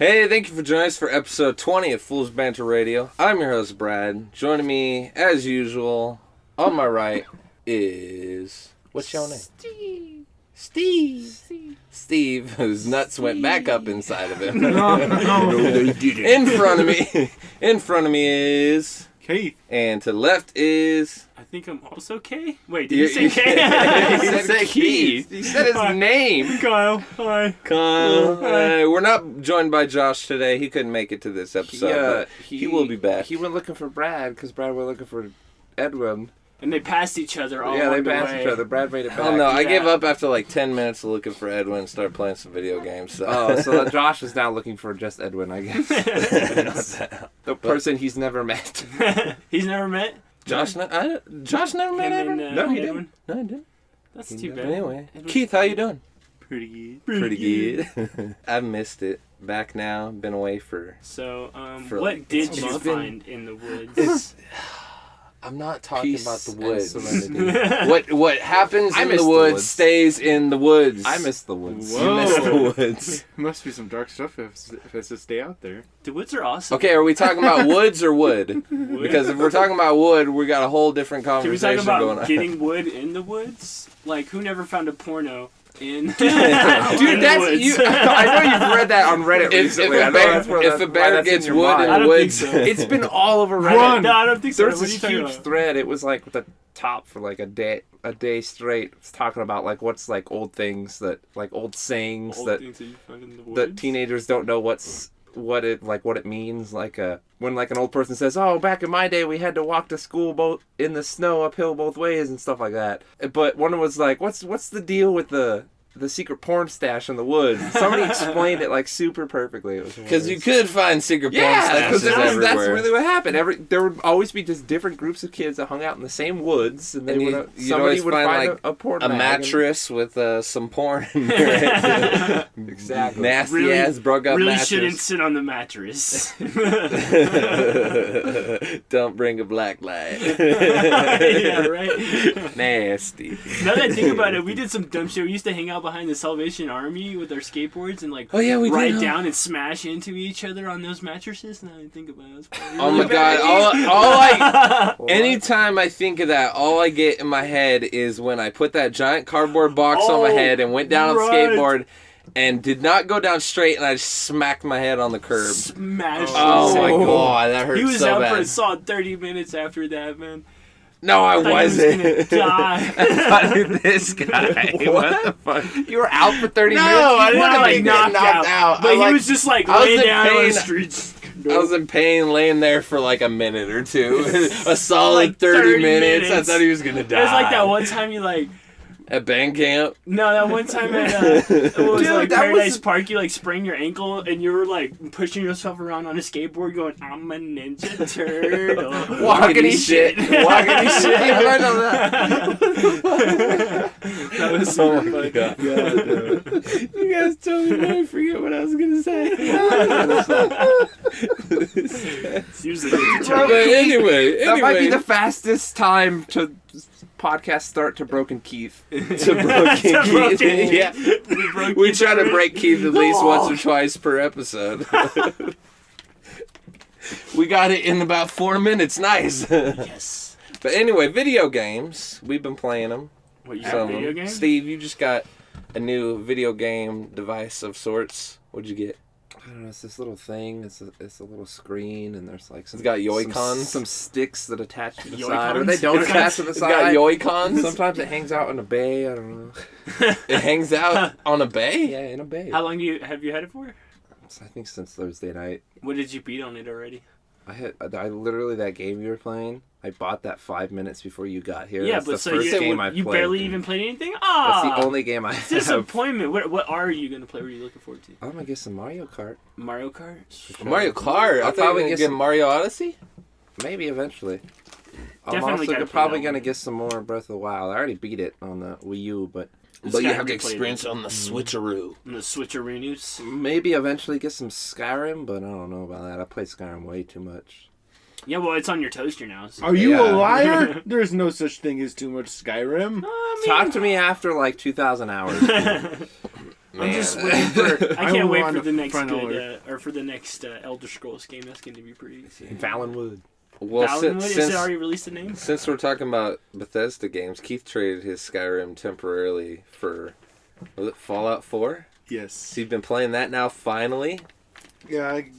Hey, thank you for joining us for episode 20 of Fool's Banter Radio. I'm your host, Brad. Joining me, as usual, on my right is... What's your name? Steve, whose nuts went back up inside of him. No, they didn't. In front of me is... Keith. And to the left is... I think I'm also K? Wait, did you say K? He said Keith. He said his name. Kyle. Hi. Kyle. We're not joined by Josh today. He couldn't make it to this episode, but he will be back. He went looking for Brad because Brad went looking for Edwin. And they passed each other all Yeah, they the passed way. each other. Brad made it back. Oh no, I gave up after like 10 minutes of looking for Edwin and started playing some video games. So. So Josh is now looking for just Edwin, I guess. The person he's never met. He's never met? Josh never met Edwin? No, he didn't. No, he didn't. That's too bad. Anyway, Keith, how you doing? Pretty good. Pretty good. I've missed it. Back now. Been away for... So, for what like did you month. find in the woods? I'm not talking Peace about the and woods. serenity. What happens I in miss the the woods woods. stays in the woods. I miss the woods. You miss the woods. Must be some dark stuff if it's to stay out there. The woods are awesome. Okay, are we talking about woods or wood? Because if we're talking about wood, we got a whole different Can we conversation talk going about on. getting wood in the woods? Like, who never found a porno in Dude, that's you. I know you've read that on Reddit recently. If a bear gets wood in I the don't woods, think so. It's been all over Reddit. Run. No, I don't think so. There's What are you this talking huge about? thread. It was like the top for like a day straight. It's talking about like what's like old things that like old sayings Old that things that you find in the woods? that teenagers don't know what it means. Like when like an old person says, "Oh, back in my day, we had to walk to school both in the snow uphill both ways" and stuff like that. But one was like, "What's the deal with the secret porn stash in the woods?" Somebody explained it like super perfectly. because you could find secret porn because stashes everywhere. that's really what happened. There would always be just different groups of kids that hung out in the same woods, and you'd somebody always would find, find like, a porn a mag mattress with some porn in there. Exactly. Nasty Really- ass broke up really mattress. shouldn't sit on the mattress. Don't bring a black light. Yeah, right? Nasty. Now that I think about it, we did some dumb shit. We used to hang out behind the Salvation Army with our skateboards and like Oh, yeah, we did, ride huh? down and smash into each other on those mattresses. Now that I think about it, it's probably Oh really my bad god! idea. Anytime I think of that, all I get in my head is when I put that giant cardboard box on my head and went down on right. skateboard and did not go down straight, and I just smacked my head on the curb. Smash. Oh my into- god, that hurt He was so out bad. for a solid 30 minutes after that, man. No, I I thought wasn't. He was gonna die. This guy. What? the fuck? You were out for 30 No, minutes? I He didn't wasn't, get knocked out. But I, he like, was just like I was laying in down on pain. the streets. I was in pain laying there for like a minute or two. A solid Like 30 minutes. I minutes. thought he was going to die. It was like that one time you like... At band camp? No, that one time at it was Dude, like that Paradise was- Park, you like sprained your ankle and you were like pushing yourself around on a skateboard going, "I'm a ninja turtle." Walkity shit. Walkity shit. How did I know that? That was Oh super my funny. god. You guys told me, but I forget what I was going to say. Use the ninja But turtle. anyway. That might be the fastest time to podcast start to Broken Keith. To broken Broken Keith. Keith. Yeah. We try to break Keith at least once or twice per episode. We got it in about 4 minutes. Nice. Yes. But anyway, video games. We've been playing them. What, you Some have of video them. games? Steve, you just got a new video game device of sorts. What'd you get? I don't know, it's this little thing. It's a little screen, and there's like some. It's got Joy-Cons? Some sticks that attach to the Joy-Cons? side, or they don't It's attach to the It's side. got Joy-Cons. Sometimes it hangs out in a bay. I don't know. It hangs out on a bay? Yeah, in a bay. How long have you had it for? I think since Thursday night. What did you beat on it already? I literally, that game you were playing, I bought that 5 minutes before you got here. Yeah, That's but the so first game I you played. barely even played anything? That's Ah, the only game I have. disappointment. What are you going to play? What are you looking forward to? I'm gonna get some Mario Kart. Mario Kart? Mario Kart? I I'll thought you probably were get get some- Mario Odyssey? Maybe eventually. I'm Definitely also gotta play probably that gonna one. get some more Breath of the Wild. I already beat it on the Wii U, but But you gotta have to replay it. experience it on the switcheroo. And the switcheroos. maybe eventually get some Skyrim. But I don't know about that. I played Skyrim way too much. Yeah, well, it's on your toaster now. So. Are you Yeah. a liar? There's no such thing as too much Skyrim. Talk to me after like 2,000 hours. I'm just Man. waiting for. I can't wait want for a the next front good, or for the next Elder Scrolls game. That's going to be pretty. Valenwood. Well, Valenwood, is it already released the name? since we're talking about Bethesda games, Keith traded his Skyrim temporarily for was it Fallout 4? Yes. So you've been playing that now finally? Yeah, I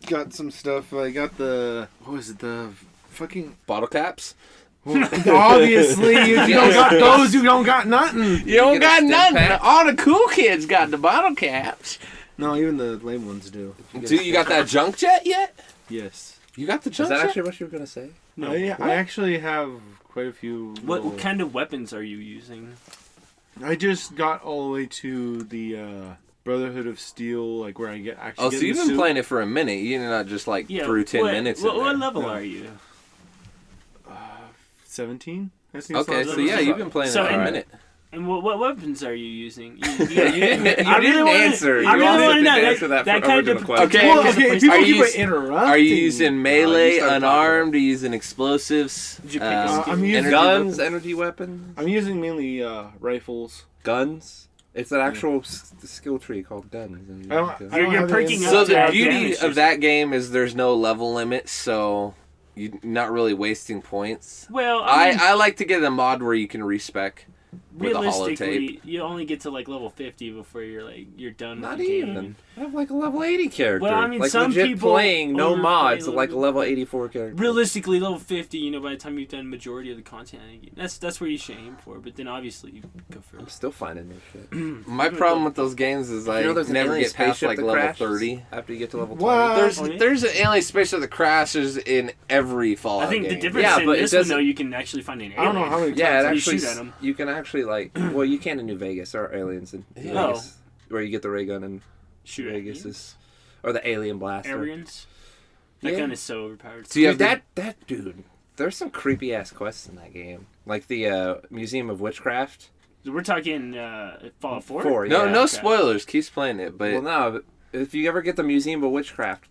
got some stuff. I got the what was it? The fucking Bottle caps? obviously if you don't got those, you don't got nothing. You don't get a got stim nothing. pack? All the cool kids got the bottle caps. No, even the lame ones do. Dude, you got that junk jet yet? Yes. You got the Is junk that jet? actually what you were gonna say? No. I actually have quite a few. What little- kind of weapons are you using? I just got all the way to the Brotherhood of Steel, like where I get actually. Oh, get so in you've the been suit. playing it for a minute. You're not just like through 10 minutes. What, in what there. level No. are you? 17. I think it's Okay, not so yeah, 17. you've been playing So it for a in- minute. And what weapons are you using? You didn't I really wanna- answer. I You really also want to didn't know answer that that for kind of original question. Okay, Well, okay, if people Are keep you- interrupting. Are you using melee, started talking unarmed? Are you using explosives? Did you pick a I'm skill? using energy Guns, weapons? energy weapons, I'm using mainly rifles. guns. It's an actual skill tree called guns. And I don't- I don't You're have perking any- up So to the have beauty damage of that game is there's no level limit, so you're not really wasting points. Well, I mean, I like to get a mod where you can respec with a holotape. realistically, you only get to like level 50 before you're done Not with the even. game. I have like a level 80 character. Well, I mean, like some legit people playing no overplay mods, a like a little level 84 character. Realistically, level 50, by the time you've done majority of the content in a game, that's where you should aim for. But then obviously you go for I'm still finding new shit. My problem with those games is I You know, there's an never alien get past spaceship like that level crashes 30. after you get to level 20. What? There's Oh, yeah? there's an alien spaceship that crashes in every Fallout I think game. the difference Yeah, in but it this one, doesn't- though, you can actually find an alien. I don't know how many Yeah, it You actually shoot at 'em. you can actually like well you can in New Vegas. There are aliens in New Oh. Vegas where you get the ray gun in shoot New at Vegas aliens. is or the alien blaster. Arians. That Yeah. gun is so overpowered. So you Dude, have that dude. There's some creepy ass quests in that game, like the Museum of Witchcraft. We're talking Fallout 4? Four, no yeah. no okay. spoilers. Keep playing it, but Well, no, but if you ever get the Museum of Witchcraft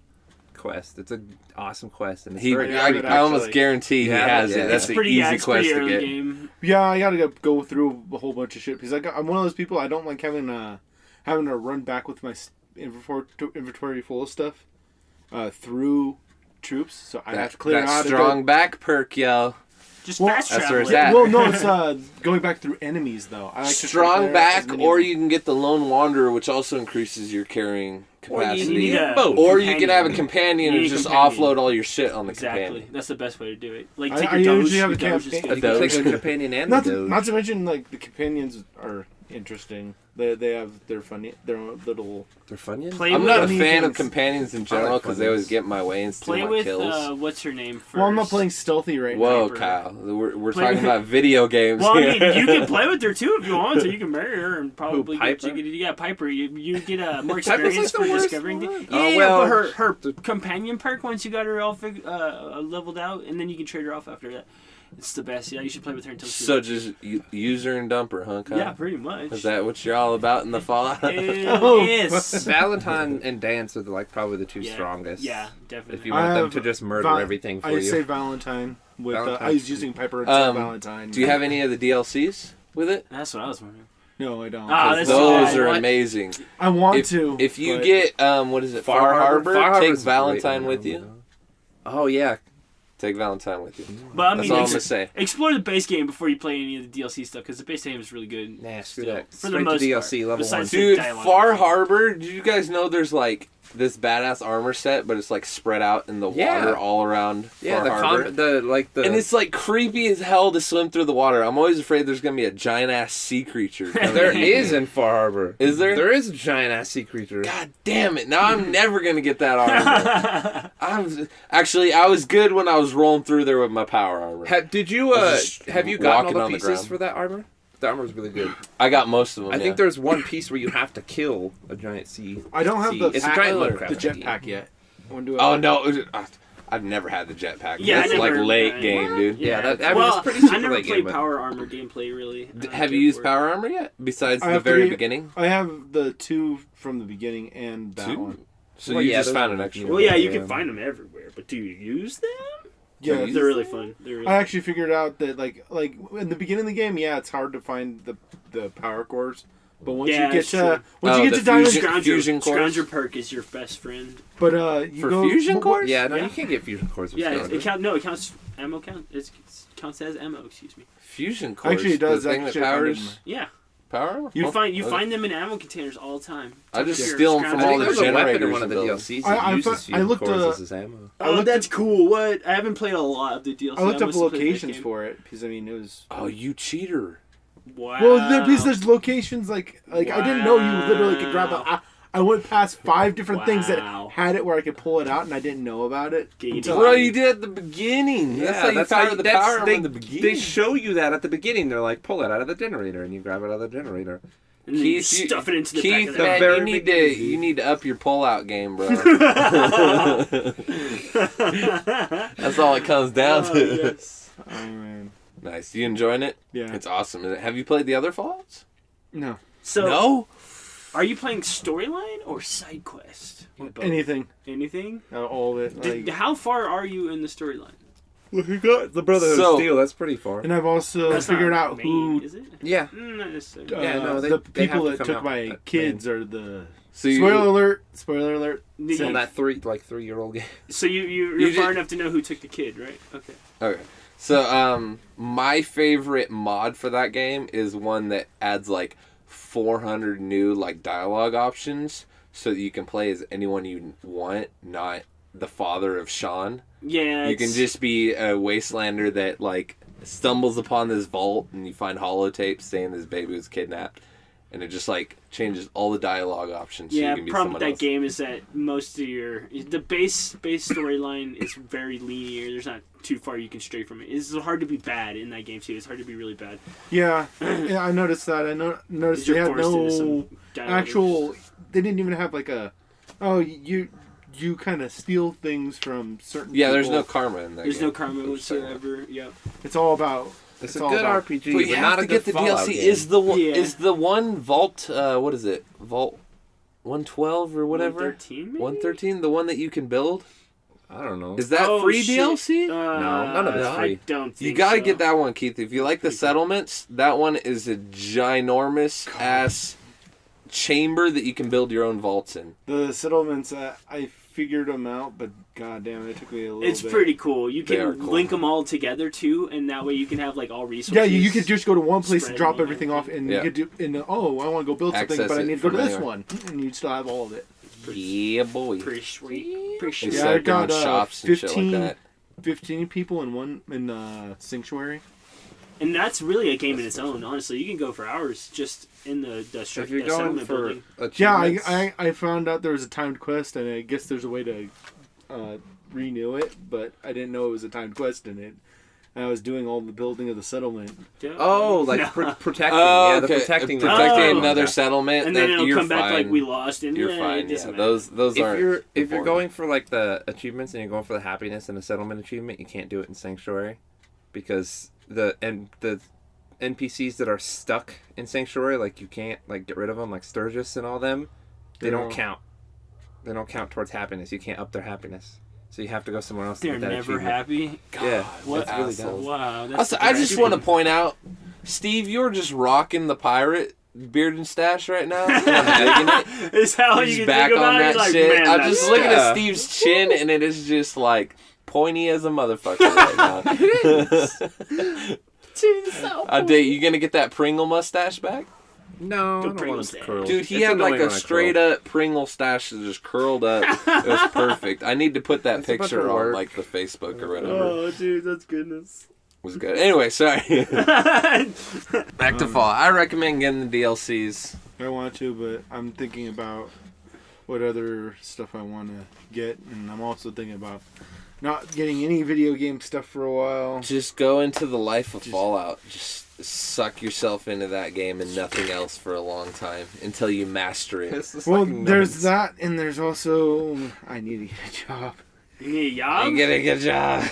quest, it's an awesome quest, and it's he very. Yeah, I, but I almost actually- guarantee he Yeah, has yeah. it. That's It's an pretty, easy it's quest pretty to early get. game. Yeah, I gotta go through a whole bunch of shit because I'm one of those people. I don't like having to run back with my inventory full of stuff through troops. So I have to clear that out. strong back perk, yo. Just Well, fast that's travel. where it's it. at. Well, no, it's going back through enemies though. I like to Strong clear as back, many or of them. you can get the lone wanderer, which also increases your carrying Or you capacity. need a both. Or you can companion. have a companion You and need a just companion. offload all your shit on the Exactly. companion. That's the best way to do it. Like, I- take I your usually have a your campaign- just You get- can Doge. take the companion and Not the to, Doge. not to mention like the companions are interesting. They have their funny their own little. They're Funyuns? Play I'm with, not a Funny fan of things. companions in I general like because they always Funyuns. get in my way and steal play my with kills. what's her name first? Well, I'm not playing stealthy right Whoa, now. Kyle. We're Play talking with- about video games Well, I here. mean, you can play with her too if you want to. You can marry her and probably get Piper? yeah, Piper. You get more Piper's like experience the for worst discovering one. things. Oh, Yeah, well, but her companion perk once you got her all leveled out, and then you can trade her off after that. It's the best. Yeah, you should play with her until she's So just use her and dump her, huh, Kyle? yeah, pretty much. Is that what you're all about in the Fallout? Oh. Yes. Valentine and Dance are like probably the two Yeah. strongest. Yeah, definitely. If you I want them have to just murder Val- everything for I you. say Valentine. With I Valentine's was using Piper until Valentine. Do you have any of the DLCs with it? That's what I was wondering. No, I don't. Ah, that's Those sad. are What? amazing. I want If, to. if you but- get what is it, Far Harbor, Far take Harbor's a great Valentine one. with you. Oh yeah, Take Valentine with you. But I That's mean, all I'm gonna say. explore the base game before you play any of the DLC stuff because the base game is really good. nah, screw Still, that. for the Straight most to DLC part, level besides one. the Dude, dialogue. Far Harbor, do you guys know there's like this badass armor set, but it's like spread out in the Yeah. water all around Yeah, Far Harbor? And it's like creepy as hell to swim through the water. I'm always afraid there's gonna be a giant ass sea creature. coming there in. is in Far Harbor. Is there? There is a giant ass sea creature. God damn it! Now I'm never gonna get that armor. I was good when I was rolling through there with my power armor. Did you I was just have you gotten walking all on the the pieces ground. for that armor? The armor's really good. I got most of them. I think there's one piece where you have to kill a giant sea. I don't have the It's a pack- giant the Minecraft jetpack yet. I wanna do it. Oh no! I've never had the jetpack. Yeah, That's I never- like late game, dude. Yeah, that- I mean, well, it's pretty super I never late played game, but- power armor gameplay really. I don't Have care you used for it. power armor yet? Besides I the have very three- beginning. I have the two from the beginning and that Two? one. So Well, you yeah, just those found are an the- extra. Well, yeah, you Yeah. can find them everywhere, but do you use them? Yeah, They're really fun. They're really I actually figured out that like in the beginning of the game, yeah, it's hard to find the power cores, But once Yeah, you get it's true. to the diamond, fusion cores? Scrounger perk is your best friend. but you For go fusion cores? Yeah, no, Yeah. you can't get fusion cores with Yeah, Scrounger. it counts ammo count. It counts as ammo. Excuse me. Fusion cores. Actually, it does. The thing that Actually, I found it in powers Yeah, power. you Oh, find okay. them in ammo containers all the time. I just Your steal 'em from Scrounger- all I think the there's a weapon in generators one of the and DLCs I- that I uses I fusion looked, cores as his ammo. Oh, looked that's cool. What? I haven't played a lot of the DLC. I looked up mostly played that locations game. for it because I mean it was. Oh, you cheater! Wow. Well, because there's locations like I didn't know you literally could grab it. I went past 5 different things that Wow. had it where I could pull it out, and I didn't know about it. Gated. until Bro, I- you did at the beginning. That's how you power the power they, in the beginning. They show you that at the beginning. They're like, pull it out of the generator, and you grab it out of the generator. And then you Keith, you- stuff it into the Keith, back of the man, very you need beginning. you need to up your pull-out game, bro. That's all it comes down Oh, to. yes. Oh man, Nice. You enjoying it? yeah. It's awesome. Have you played the other Fallouts? No, So, No. are you playing storyline or side quest? Or both? anything, Anything? all of it. Like, How far are you in the storyline? Well, you got the Brotherhood So- of Steel. That's pretty far. and I've also That's figured not out main, who is it? Yeah. Not necessarily. Yeah, no, the they people have to that come took out my at kids are the. So you, Spoiler alert! Spoiler alert! Did On you- that 3-year-old game. So you're You far did- enough to know who took the kid, right? Okay. Okay. So, my favorite mod for that game is one that adds like 400 new like dialogue options, so that you can play as anyone you want, not the father of Sean. Yeah. You can just be a wastelander that like stumbles upon this vault and you find holotape saying this baby was kidnapped, and it just like changes all the dialogue options. So Yeah, you can be problem with someone that else. game is that most of the base storyline is very linear. There's not too far you can stray from it. It's hard to be bad in that game too. It's hard to be really bad. Yeah, yeah, I noticed that. I noticed they You're had forced into no some dialogue. actual. They didn't even have like a. Oh, you kind of steal things from certain. Yeah, there's people. no karma in that There's game. no karma Which is whatsoever. Yep. It's all about. It's It's a all good about- RPG, But you but have not to a get good the Fallout DLC. game. Is the one Yeah. is the one Vault? What is it? Vault 112 or whatever. 113 maybe? 113, the one that you can build. I don't know. Is that Oh, free shit. DLC? No, none of it's I free. don't think You gotta so. get that one, Keith. If you like the settlements, that one is a ginormous ass chamber that you can build your own vaults in. The settlements. I figured them out, but goddamn, it took me a little It's bit. pretty cool. You They are can cool. link them all together too, and that way you can have like all resources. Yeah, you could just go to one place and Spread drop and everything off, and Yeah. you could do. And oh, I want to go build something, Access but I it need to go to from this anywhere. one, and you'd still have all of it. Yeah, boy. pretty sweet. Pretty They sweet. Yeah, set I up their own got, shops and shit 15 like that. 15 people in Sanctuary. And that's really a game in its own. Honestly, you can go for hours just in the If you're the going settlement for building. Yeah, achievements, I found out there was a timed quest, and I guess there's a way to renew it, but I didn't know it was a timed quest in it. And I was doing all the building of the settlement. Yeah. Oh, like No. protecting. Oh, Yeah, the okay. protecting. Oh. another Yeah. settlement, and then that it'll you're come back fine. like we lost, and You're yeah, fine. It doesn't Yeah, matter. those If aren't. you're important. going for like the achievements and you're going for the happiness and the settlement achievement, you can't do it in Sanctuary, because the NPCs that are stuck in Sanctuary, like you can't like get rid of them, like Sturgis and all them. They don't Yeah. count. They don't count towards happiness. You can't up their happiness, so you have to go somewhere else. They're to get that never achievement. happy. Yeah, What that's really assholes. dumb. Wow. That's Also, I just depressing. want to point out, Steve, you're just rocking the pirate beard and stash right now. I'm digging it. Is how He's you can back think on about that it? Like, shit. man, I'm that's just looking at yeah. Steve's chin, and it is just like pointy as a motherfucker right now. I date. You gonna get that Pringle mustache back? No, I The don't Pringle want stash. to curl. Dude, he It's had like annoying a when I curl. straight up Pringle stash that just curled up. It was perfect. I need to put that It's a bunch picture of on work. like the Facebook or whatever. Oh, dude, that's goodness. It was good. Anyway, sorry. Back to Fall. I recommend getting the DLCs. I want to, but I'm thinking about what other stuff I want to get, and I'm also thinking about not getting any video game stuff for a while. Just go into the life of Fallout. Just suck yourself into that game and nothing else for a long time until you master it. It's just Well, fucking there's nuts. that, and there's also I need to get a job. You need a job? You get a good job.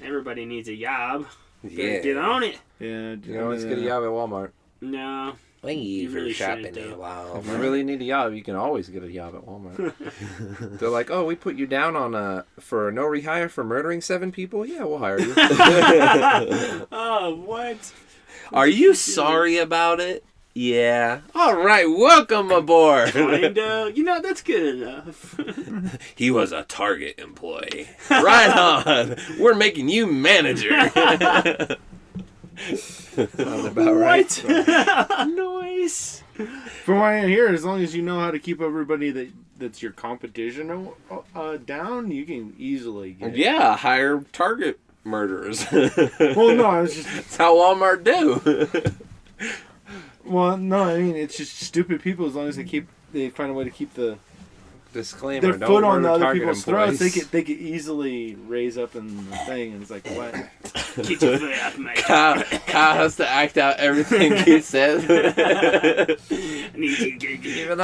Everybody needs a job. Yeah. Get on it. Yeah, You can always get a job at Walmart. No. Thank you for really shopping shouldn't, in though. Walmart. If you really need a job, you can always get a job at Walmart. They're like, oh, we put you down on for no rehire for murdering 7 people? Yeah, we'll hire you. Oh, what? Are you sorry about it? Yeah. All right, welcome aboard. Kinda. That's good enough. He was a Target employee. Right on. We're making you manager. Sounds about right. Noise. From what I hear, as long as you know how to keep everybody that's your competition down, you can easily get. Yeah, hire Target murderers. Well, no, I was just. That's how Walmart do. Well, no, I mean it's just stupid people. As long as they find a way to keep their Disclaimer: foot on the other Target people's employees. throats, they could easily raise up in the thing, and it's like what? Get your foot off my Kyle has to act out everything Keith says. Even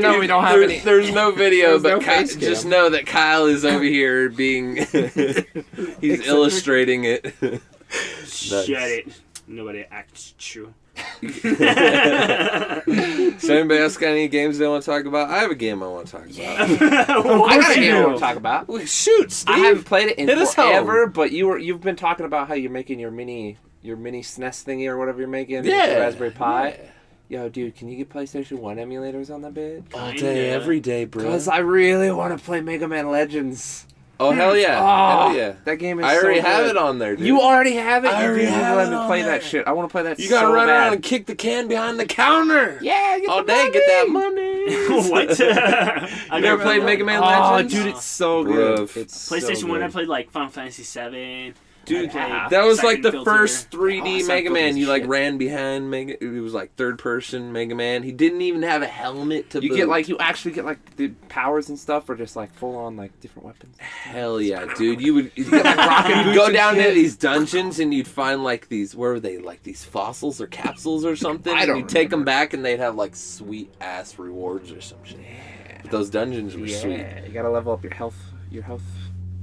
though we don't have any, There's no video, There's no but face just cam. know that Kyle is over here being. He's illustrating it. Shut it. Nobody acts true. So anybody else got any games they want to talk about? I have a game I want to talk about. I got a game I want to talk about. Well, shoot, Steve. I haven't played it in Hit us forever, home. but you've been talking about how you're making your mini SNES thingy or whatever you're making. with Yeah. the Raspberry Pi. Yo, dude, can you get PlayStation 1 emulators on that bit? All Kinda. day, every day, bro. Because I really want to play Mega Man Legends. Oh, hell yeah. Oh, Hell yeah. that game is I already so have good. it on there, dude. You already have it? I already You have let it me on play there. that shit. I want to play that You gotta so run bad. around and kick the can behind the counter. Yeah, get All the day, money. get that money. What? You never played Mega Man Oh, Legends? dude, it's so good. Rough. It's PlayStation so 1, I good. played like Final Fantasy 7. Dude, I played that was like Siphon the Filter. first 3D Oh, Mega Siphon Man. Filter's You like shit. ran behind Mega. It was like third person Mega Man. He didn't even have a helmet to You boot. get like you actually get like the powers and stuff, or just like full on like different weapons. Hell yeah, dude! You'd get like rocket you'd boots go and down shit. into these dungeons and you'd find like these. Where were they? Like these fossils or capsules or something. I And don't you'd take them back and they'd have like sweet ass rewards or some shit. But those dungeons were sweet. Yeah, you gotta level up your health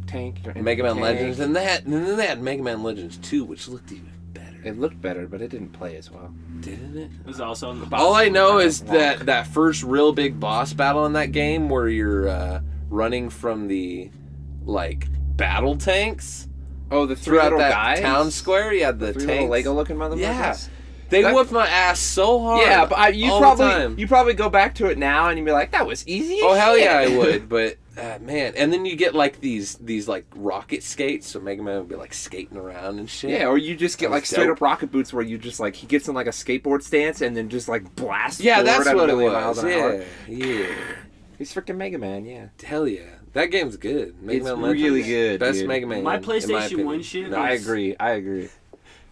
tank. Your Mega Man tank. Legends, and then they had Mega Man Legends 2, which looked even better. It looked better, but it didn't play as well. Didn't it? It was also on the All I know kind is of that first real big boss battle in that game where you're running from the like battle tanks Oh, the three throughout little that guys? town square. Yeah, the three tanks. little Lego-looking motherfuckers. Yeah. They That- whooped my ass so hard. Yeah, but you all the time. probably go back to it now and you'd be like, that was easy. As Oh hell shit. yeah, I would. But man, and then you get like these like rocket skates, so Mega Man would be like skating around and shit. Yeah, or you just get That like was straight dope. up rocket boots where you just like he gets in like a skateboard stance and then just like blasts. Yeah, forward that's at a what it million was. miles an hour. Yeah. He's freaking Mega Man. Yeah, Hell yeah. That game's good. Mega It's Man Legends, really good, Best dude. Mega Man. My in PlayStation opinion. 1 shit No, I was- agree.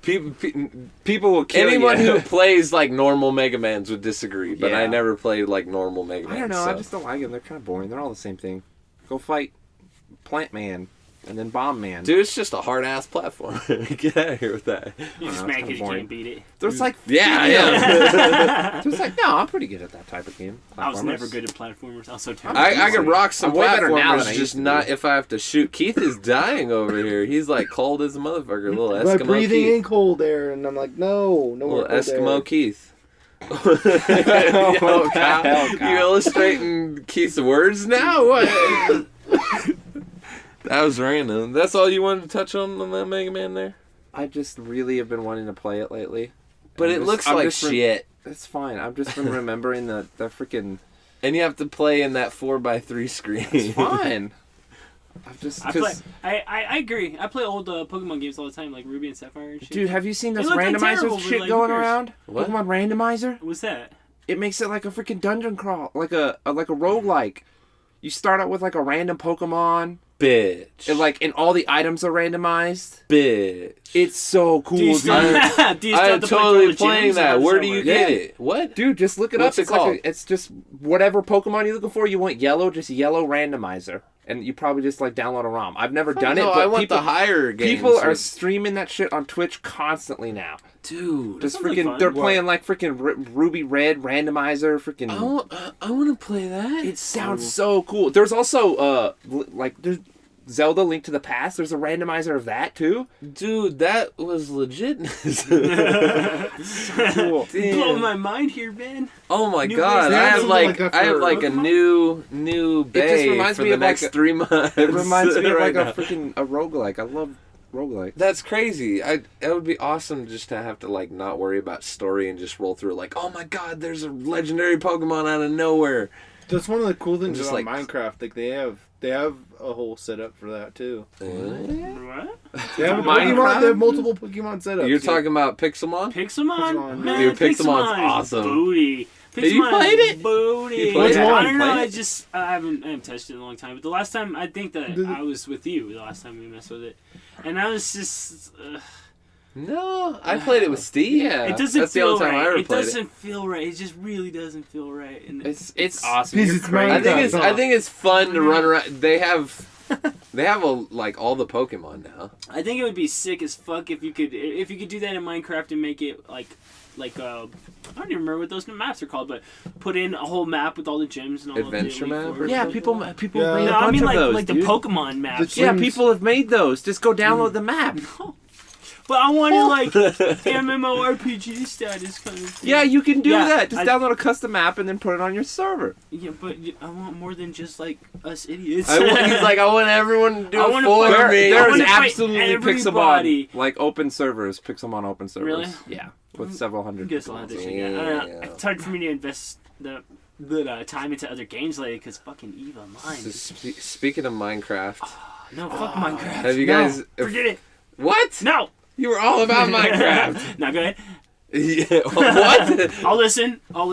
People will kill anyone you. who plays like normal Mega Mans would disagree, but Yeah. I never played like normal Mega Mans. I don't know. So. I just don't like them. They're kind of boring. They're all the same thing. Go fight Plant Man and then Bomb Man. Dude, it's just a hard ass platform. Get out of here with that. You just it's smack kinda it, you boring. can't beat it. There's like Yeah, I am. There's like no, I'm pretty good at that type of game. I was Platformers. never good at platformers. I was so terrible. I can rock some I'm way better now platformers, than I used just to not be. if I have to shoot. Keith is dying over here. He's like cold as a motherfucker. Little By Eskimo breathing Keith. in cold air, and I'm like, no more Little cold Eskimo air. Keith. Oh, Kyle, Kyle. you illustrating Keith's words now? What? That was random. That's all you wanted to touch on that Mega Man there? I just really have been wanting to play it lately. But I'm it just- looks I'm like just shit. It's fine. I've just been remembering the freaking. And you have to play in that 4x3 screen. It's fine. I've just. I play. 'cause- I agree. I play old Pokemon games all the time, like Ruby and Sapphire and shit. Dude, have you seen this They look like randomizer terrible, but, shit like, going who cares? around? What? Pokemon randomizer? What's that? It makes it like a freaking dungeon crawl, like a roguelike. You start out with like a random Pokemon, Bitch. and all the items are randomized. Bitch. It's so cool, Do you dude. still, do you still I'm have to play totally all the playing gyms, or that. how does Where that do you work? get it? What? Dude, just look it What's up. it It's like called? it's just whatever Pokemon you're looking for. You want yellow, just yellow randomizer, and you probably just like download a ROM. I've never done it, No, but I want people the higher games. people are streaming that shit on Twitch constantly now. Dude. Just sounds like freaking, fun. they're What? playing like freaking Ruby Red randomizer. Freaking, I want to play that. it sounds so cool. There's also there's Zelda: Link to the Past. There's a randomizer of that too. Dude, that was legit. Cool. Blowing my mind here, man. Oh my New god! ways I to have do like something like I that have for like a Pokemon? new just bay reminds for me the of, like, next 3 months. It reminds me of right like now. a freaking a roguelike. I love roguelike. That's crazy. It would be awesome just to have to like not worry about story and just roll through like, oh my god, there's a legendary Pokemon out of nowhere. That's one of the cool things Just about like- Minecraft. Like they have a whole setup for that too. What? They have Minecraft? They have multiple Pokemon setups. You're talking about Pixelmon? Pixelmon? Pixelmon. Man, Dude, Pixelmon's Pixelmon is awesome. Booty. Have you Pixelmon played is it? Booty. You played it? I don't know. Played it? I haven't touched it in a long time. But the last time, I think that I was with you the last time we messed with it, and I was just. No, I played it with Steve. Yeah. It doesn't That's the feel only time I right. ever It played doesn't feel right. It just really doesn't feel right. And It's awesome. Because You're it's crazy. Minecraft. I think it's fun to run around. They have like all the Pokemon now. I think it would be sick as fuck if you could do that in Minecraft and make it like I don't even remember what those maps are called, but put in a whole map with all the gyms and all Adventure of the map Elite or Four. Yeah, something? people Yeah. have made No, a I bunch mean of like those, like the dude. Pokemon maps. The Yeah, Sims- people have made those. Just go download the map. But I wanted like MMORPG status kind of thing. Yeah, you can do Yeah, that. Just I- download a custom map and then put it on your server. Yeah, but I want more than just like us idiots. He's like, I want everyone to do I it wanna for fight- me. I There's wanna fight absolutely everybody. Pixelmon like open servers, Pixelmon open servers. Really? Yeah, with several I hundred. guess I'll have to Pixelmons. check it out. I don't know. Yeah. It's hard for me to invest the time into other games lately because fucking Eva Mine. So speaking of Minecraft, No, fuck Minecraft. have you No, guys? forget it. What? No. You were all about Minecraft. No, go ahead. Yeah. What? I'll listen. But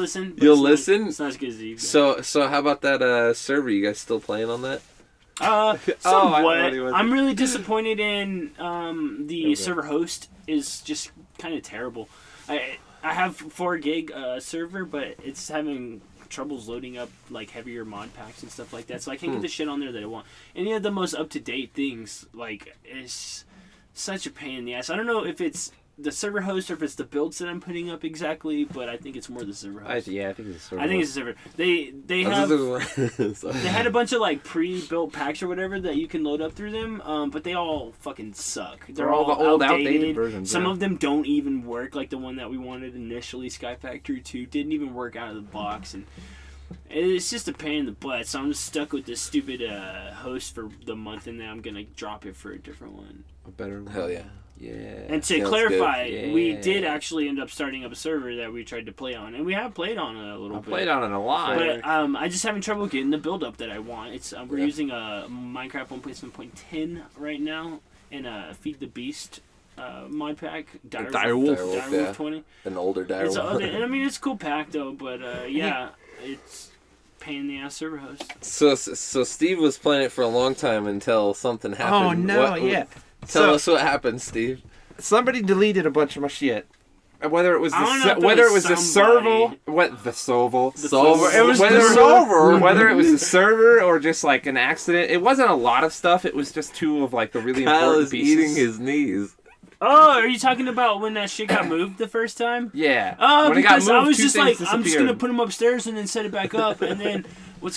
You'll it's not- listen? It's not as good as Eve. So how about that server? You guys still playing on that? I Somewhat. thought he was- I'm really disappointed in the Okay. server host is just kind of terrible. I have 4 gig server, but it's having troubles loading up like heavier mod packs and stuff like that. So I can't get the shit on there that I want. Any of the most up to date things, like, it's such a pain in the ass. I don't know if it's the server host or if it's the builds that I'm putting up exactly, but I think it's more the server host. I think it's a server. I think it's the server. They have. They had a bunch of like pre-built packs or whatever that you can load up through them, but they all fucking suck. They're all the old, outdated. outdated versions. Some yeah. of them don't even work. Like the one that we wanted initially, Sky Factory 2, didn't even work out of the box, and it's just a pain in the butt. So I'm stuck with this stupid host for the month, and then I'm gonna drop it for a different one. a better one. Hell yeah. Yeah. And to Sounds clarify, good. we Yeah. did actually end up starting up a server that we tried to play on, and we have played on it a little I bit. played on it a lot. But I just having trouble getting the build up that I want. It's we're Yeah. using a Minecraft 1.7.10 right now and a Feed the Beast mod pack. Direwolf. Direwolf, Direwolf yeah. 20. An older It's direwolf. and I mean it's a cool pack though, but yeah, it's pain in the ass server host. So Steve was playing it for a long time until something happened. Oh no! Yeah. Tell So- us what happened, Steve. Somebody deleted a bunch of my shit. Whether it was I don't know if whether it it was was the somebody. server, what the server, Solver. It was whether, the solver. whether it was the server or just like an accident. It wasn't a lot of stuff. It was just 2 of like the really Kyle important is pieces. eating his knees. Oh, are you talking about when that shit got moved the first time? Yeah. Oh, When it got because I moved, was 2 just things like, I'm just gonna disappeared. put them upstairs and then set it back up, and then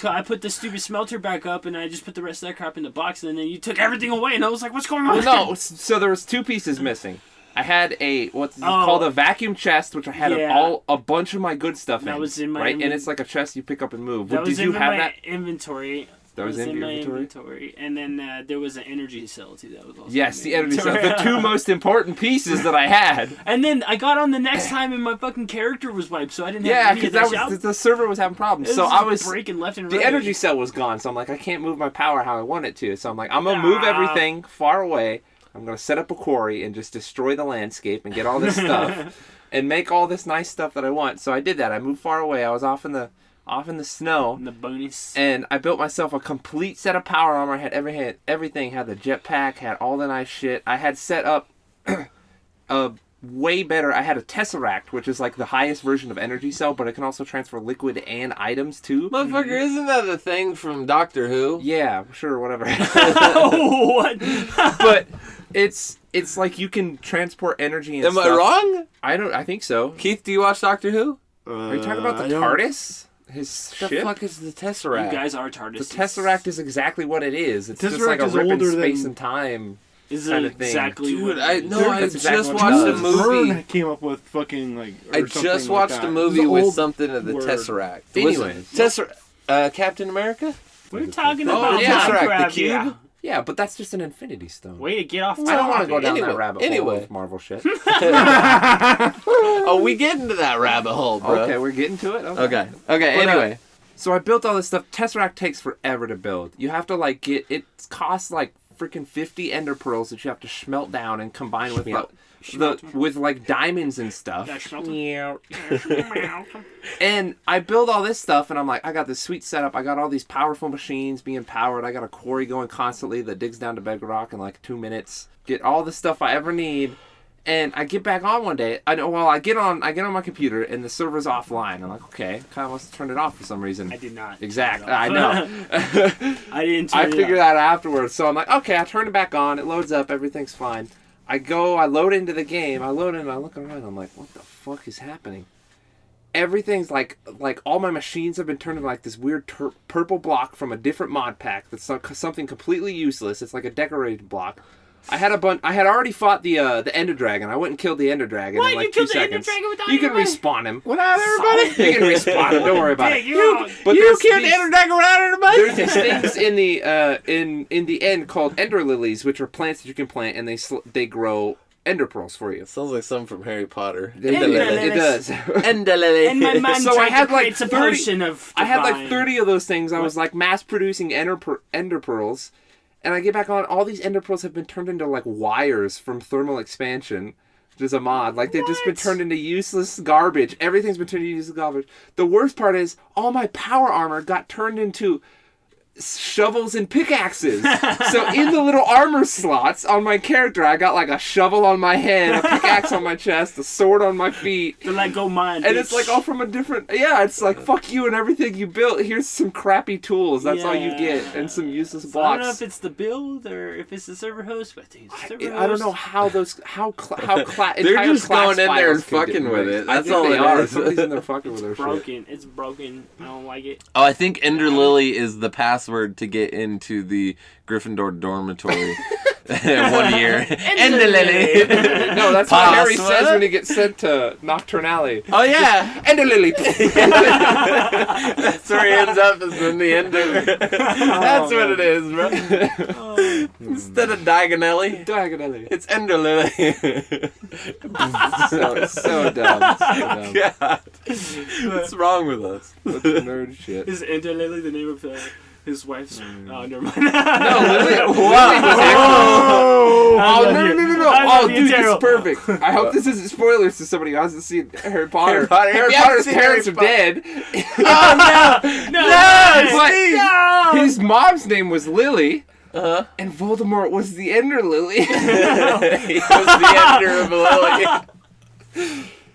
I put the stupid smelter back up, and I just put the rest of that crap in the box, and then you took everything away, and I was like, what's going on? Well, no. So there was 2 pieces missing. I had what's it called a vacuum chest, which I had Yeah. a bunch of my good stuff That in. was in my right, and inven- it's like a chest you pick up and move. That was Did you in have my that? inventory. That was in your my inventory? inventory, and then there was an energy cell too. That was also Yes, in the my energy cell. inventory. The 2 most important pieces that I had. And then I got on the next time, and my fucking character was wiped, so I didn't have Yeah, any of because that shit. the server was having problems. It So was I just was breaking left and the right. energy cell was gone. So I'm like, I can't move my power how I want it to. So I'm like, I'm gonna move Ah. everything far away. I'm gonna set up a quarry and just destroy the landscape and get all this stuff and make all this nice stuff that I want. So I did that. I moved far away. I was off in the snow. And the bonus. And I built myself a complete set of power armor. I had everything. Had the jetpack. Had all the nice shit. I had set up a way better. I had a tesseract, which is like the highest version of energy cell, but it can also transfer liquid and items too. Motherfucker, isn't that the thing from Doctor Who? Yeah, sure, whatever. What? But it's like you can transport energy and Am stuff. I wrong? I think so. Keith, do you watch Doctor Who? Are you talking about the I don't- TARDIS? His The ship? fuck is the You Tesseract? guys are TARDIS. The Tesseract is exactly what it is. It's just Tesseract like a is rip in older space than- and time. Is it kind of thing. exactly Dude, what I it is? no, I That's exactly just what watched it a does. movie. Vern came up with fucking like. I or just something watched like a that. movie It's an with old something of the word. Tesseract. Anyway. Captain America? We're talking Oh, about yeah. Tesseract, the Minecraft, cube? yeah. Yeah, but that's just an Infinity Stone. Way to get off I don't want to topic. go down Anyway- that rabbit anyway. hole of Marvel shit. Oh, we get into that rabbit hole, bro. Okay, we're getting to it. Okay. But, Anyway. So I built all this stuff. Tesseract takes forever to build. You have to like get it costs like freaking 50 ender pearls that you have to smelt down and combine with with like diamonds and stuff. Yeah, smelt And I build all this stuff, and I'm like, I got this sweet setup. I got all these powerful machines being powered. I got a quarry going constantly that digs down to bedrock in like 2 minutes. Get all the stuff I ever need. And I get back on one day. I get on my computer and the server's offline. I'm like, okay, kind of must have turned it off for some reason. I did not. Exactly, turn it off. I know. I didn't turn I it figured off. that out afterwards. So I'm like, okay, I turn it back on. It loads up. Everything's fine. I load into the game. I load in and I look around. I'm like, what the fuck is happening? Everything's like all my machines have been turned into like this weird purple block from a different mod pack that's something completely useless. It's like a decorated block. I had already fought the Ender Dragon. I went and killed the Ender Dragon What? in like You 2 killed the Ender seconds. Dragon without You can anybody? respawn him. Without everybody? You can respawn him. Don't worry about Dang, it. you're wrong. But You there's killed the these- Ender Dragon without everybody? There's these things in the in the end called Ender Lilies, which are plants that you can plant, and they grow Ender Pearls for you. Sounds like something from Harry Potter. It does. Ender And my mind So I tried had, to like, create a 30 potion of I had like divine. 30 of those things. I was like mass producing Ender Pearls, and I get back on. All these Ender Pearls have been turned into like wires from thermal expansion, which is a mod. Like they've just been What? turned into useless garbage. Everything's been turned into useless garbage. The worst part is all my power armor got turned into shovels and pickaxes. So in the little armor slots on my character, I got like a shovel on my head, a pickaxe on my chest, a sword on my feet. They're like, go mine. And bitch. it's like all from a different... Yeah, it's like, fuck you and everything you built. Here's some crappy tools. That's all you get. And some useless So I don't know blocks. if it's the build or if it's the server host, but I think it's the server host. I don't know how those... They're They're just going in there and fucking with it. That's all they it are. is. Somebody's in there fucking with their shit. Broken. It's broken. I don't like it. Oh, I think Ender Lily is the password to get into the Gryffindor dormitory. 1 year. Ender Lily. No, that's what Harry Password? says when he gets sent to Nocturne Alley. Oh, yeah. Ender Lily. That's where he ends up, is in the Ender. That's what it is, bro. Instead of Diagonelly, Diagonally. it's Ender Lily. So dumb. So dumb. God. What's wrong with us? What's nerd shit? Is Ender Lily the name of his wife's? Oh, never mind. No, Lily. Oh, Oh, no. I Oh, love you, dude, this is Daryl. perfect. I hope this isn't spoilers to somebody who hasn't seen Harry Potter. Potter. Harry If you haven't Potter's seen parents Harry are dead. No, But his mom's name was Lily, Uh-huh. and Voldemort was the Ender Lily. He was the Ender of Lily.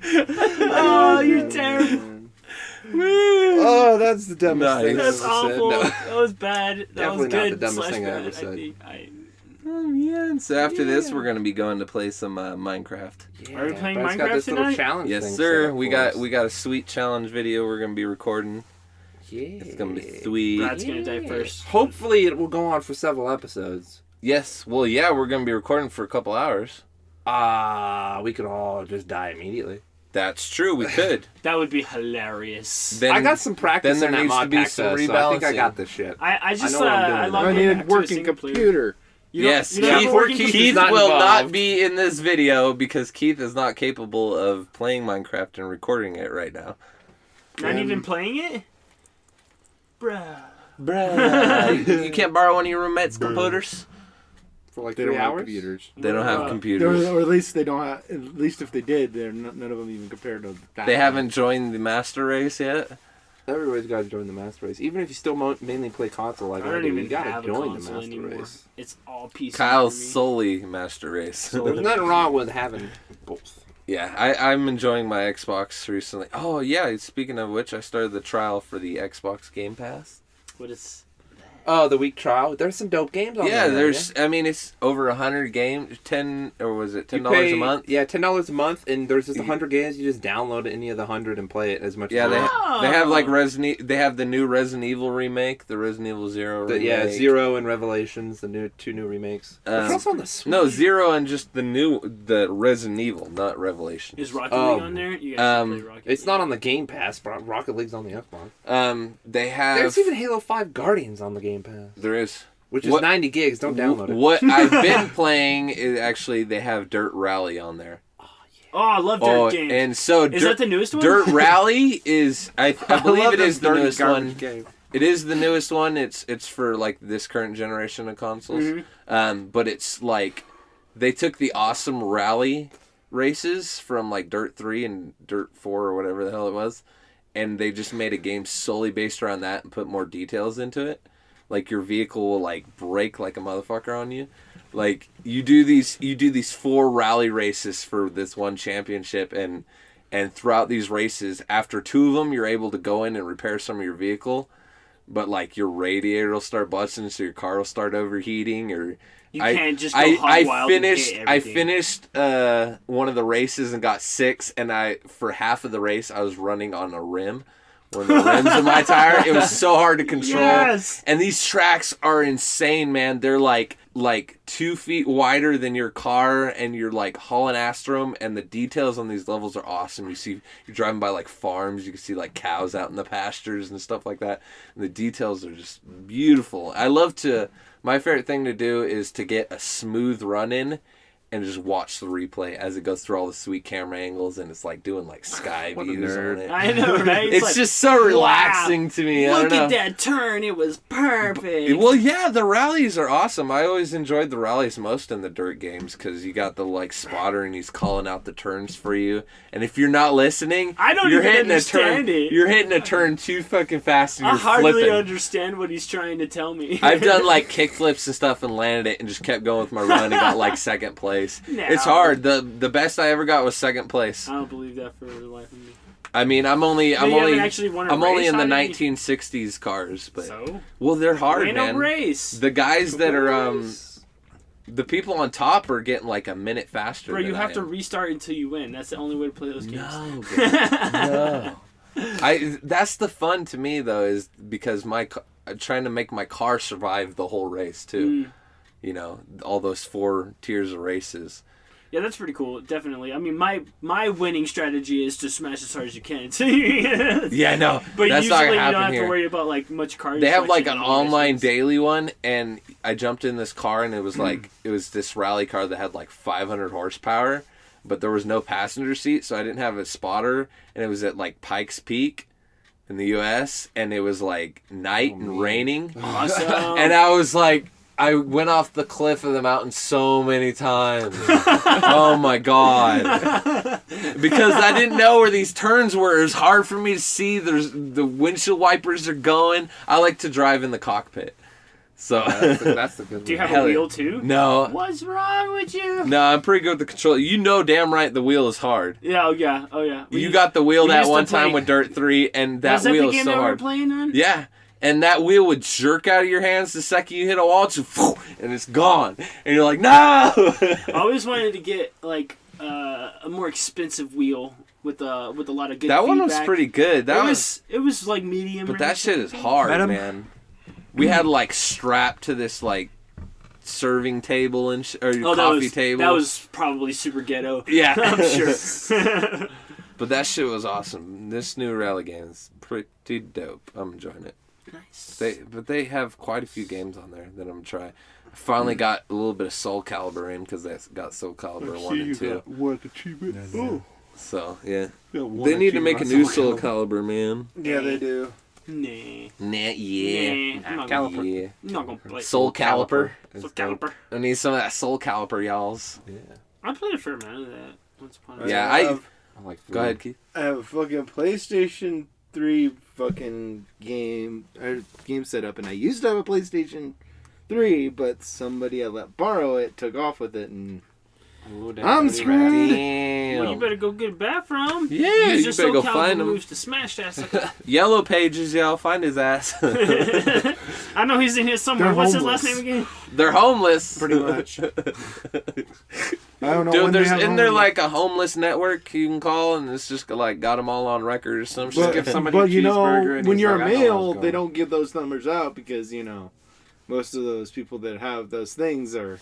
Oh, you're terrible. Oh, that's the dumbest thing I've That's ever awful. said. No. That was bad. That Definitely was not good. the dumbest slash thing I bad, ever said. think. Yeah, so after this, we're going to be going to play some Minecraft. Are we playing Brad's got Minecraft this little tonight? challenge Yes, thing set sir. up We for got us. we got a sweet challenge video we're going to be recording. Yeah. It's going to be sweet. Brad's gonna die first. Hopefully, it will go on for several episodes. Yes. Well, yeah, we're going to be recording for a couple hours. We could all just die immediately. That's true. We could. That would be hilarious. Then, I got some practice then there in that needs to mod be pack, some though, so I think I rebalancing. got this shit. I just I know what I'm doing I with logged I it. need in a back to working single player. computer. You don't- Yes, you don't have a Keith, working Keith computer? Keith not will not involved. be in this video because Keith is not capable of playing Minecraft and recording it right now. Not even playing it? Bruh. Bruh. You can't borrow one of your roommate's computers? For like They 3 don't have hours? computers. They don't have Bruh. computers. Or at least they don't have. At least if they did, they're none of them even compared to that. They haven't joined the master race yet. Everybody's got to join the master race. Even if you still mainly play console like I I don't do, even you got have to a join the console master anymore. race. It's all PC. Kyle's for me. solely master race. So there's nothing wrong with having both. Yeah, I'm enjoying my Xbox recently. Oh yeah, speaking of which, I started the trial for the Xbox Game Pass. What is... Oh, the week trial. There's some dope games on Yeah, there. there's. I mean, it's over 100 games. Or was it You $10 pay- a month? Yeah, $10 a month, and there's just 100 games. You just download any of the 100 and play it as much Yeah, as you want. they have like They have the new Resident Evil remake, the Resident Evil Zero remake. Yeah, Zero and Revelations, the two new remakes. Um, It's also on the Switch. No, Zero and just the Resident Evil, not Revelations. Is Rocket Oh. League on there? You guys should play Rocket It's League. not on the Game Pass, but Rocket League's on the Xbox. They have. There's even Halo 5 Guardians on the Game Pass. There is. Which is 90 gigs. Don't download it. What I've been playing is actually they have Dirt Rally on there. Oh, I love Dirt games. And so Is that the newest one? Dirt Rally is I believe it is the newest one. Game. It is the newest one. It's for like this current generation of consoles. Mm-hmm. But it's like they took the awesome rally races from like Dirt 3 and Dirt 4 or whatever the hell it was, and they just made a game solely based around that and put more details into it. Like your vehicle will like brake like a motherfucker on you. Like you do these 4 rally races for this one championship, and throughout these races, after 2 of them, you're able to go in and repair some of your vehicle, but like your radiator will start busting, so your car will start overheating, or you can't just go hog wild and hit everything. I finished one of the races and got 6, and for half of the race I was running on a rim. One of the rims of my tire. It was so hard to control. Yes! And these tracks are insane, man. They're like 2 feet wider than your car, and you're like hauling ass through them, and the details on these levels are awesome. You're driving by like farms, you can see like cows out in the pastures and stuff like that. And the details are just beautiful. My favorite thing to do is to get a smooth run in and just watch the replay as it goes through all the sweet camera angles, and it's like doing like sky views on it. I know, right? It's like, just so relaxing to me. Look at that turn. It was perfect. Well, yeah, the rallies are awesome. I always enjoyed the rallies most in the dirt games because you got the like spotter and he's calling out the turns for you. And if you're not listening, I don't you're even hitting understand it. You're hitting a turn too fucking fast and I you're hardly flipping. understand what he's trying to tell me. I've done like kick flips and stuff and landed it and just kept going with my run and got like second place. No. It's hard. The best I ever got was second place. I don't believe that for the life of me. I mean, I'm only in the race, 1960s cars, but so? Well, they're hard, Ain't man. no race. The guys that are the people on top are getting like a minute faster. Bro, you than have I to am. restart until you win. That's the only way to play those games. No. That's the fun to me though, is because I'm trying to make my car survive the whole race too. You know, all those 4 tiers of races. Yeah, that's pretty cool. Definitely. I mean, my winning strategy is to smash as hard as you can. Yeah, no, but that's usually not gonna you happen don't have here. to worry about like much car. They have like an selection online daily one, and I jumped in this car, and it was like it was this rally car that had like 500 horsepower, but there was no passenger seat, so I didn't have a spotter, and it was at like Pikes Peak in the U.S., and it was like night and raining. Awesome. And I was like, I went off the cliff of the mountain so many times. Oh my god. Because I didn't know where these turns were. It was hard for me to see. The windshield wipers are going. I like to drive in the cockpit. So That's the good one. Do you have Hell a yeah. wheel too? No. What's wrong with you? No, I'm pretty good with the controller. You know damn right the wheel is hard. Yeah, oh yeah. You got the wheel we that used to one time play- with Dirt 3, and that Was that wheel the is game so that we were hard. playing on? Yeah. And that wheel would jerk out of your hands the second you hit a wall, just and it's gone. And you're like, no! I always wanted to get like a more expensive wheel with a lot of good That one was feedback. pretty good. It was like medium. But range, that shit is I think. hard, man. We had like strapped to this like serving table and or coffee table. That was probably super ghetto. Yeah, I'm sure. But that shit was awesome. This new rally game is pretty dope. I'm enjoying it. Nice. They have quite a few games on there that I'm gonna try. I finally got a little bit of Soul Calibur in because they got Soul Calibur 1 and 2. Work achievement. Oh. So yeah, Yeah, one they need to achievement make a on new Soul Soul Calibur, man. Yeah, they do. Nah. Yeah. I'm not Caliper. gonna, Yeah. I'm not gonna play Soul Caliper. Soul Caliper. I need some of that Soul Caliper, y'alls. Yeah. I played a fair amount of that once upon a Yeah, time. I like Go ahead, Keith. I have a fucking PlayStation 3 fucking game set up, and I used to have a PlayStation 3, but somebody I let borrow it took off with it, and I'm screwed. Damn. Well, you better go get it back from him. Yeah, Use you your better go Soul Calibur find him. moves to smash that sucker. Yellow Pages, y'all. Find his ass. I know he's in here somewhere. They're What's homeless. his last name again? They're homeless. Pretty much. I don't know. Dude, when there's they have isn't there home- like a homeless network you can call, and it's just like got them all on record or some shit. give somebody but a you know, cheeseburger and when he's you're like, a I know where I male, was they going. don't give those numbers out because most of those people that have those things are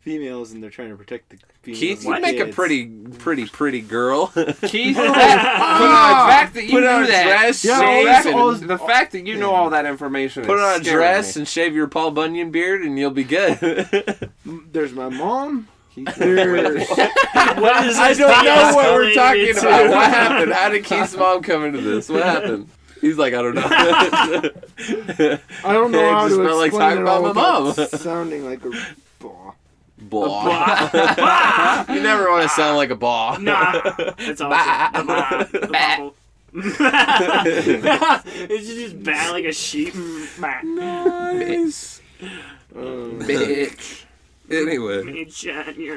females and they're trying to protect the females. Keith, you and make a kids. pretty girl. Keith, the fact that you Put on knew a that, dress, Yeah, shave, all and this- the fact that you know all that information, put is on a scaring dress me. and shave your Paul Bunyan beard, and you'll be good. There's my mom. What is I this don't know podcast what we're talking related to? about. What happened? How did Keith's mom come into this? What happened? He's like, I don't know. I don't know It how just to felt like explain talking it about all my without mom. sounding like a blah. Blah. You never want to sound like a ball. Nah, that's awesome. It's just bad like a sheep. Nice. Bitch. Anyway,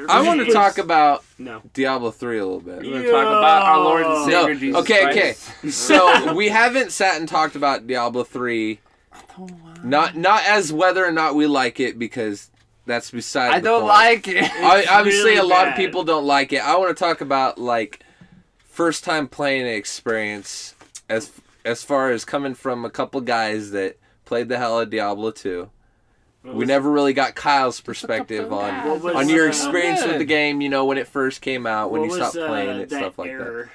I want to Bitch. talk about No. Diablo 3 a little bit. We're going to talk about our Lord and No, Savior Jesus okay. Christ. So we haven't sat and talked about Diablo 3. Not as whether or not we like it, because that's beside I the don't point. like it. Obviously, really a lot of bad. people don't like it. I want to talk about like first time playing experience, as far as coming from a couple guys that played the hell of Diablo 2. We never really got Kyle's perspective What was, on your uh, experience with the game. You know, when it first came out, when What you was, stopped playing it, that stuff like error?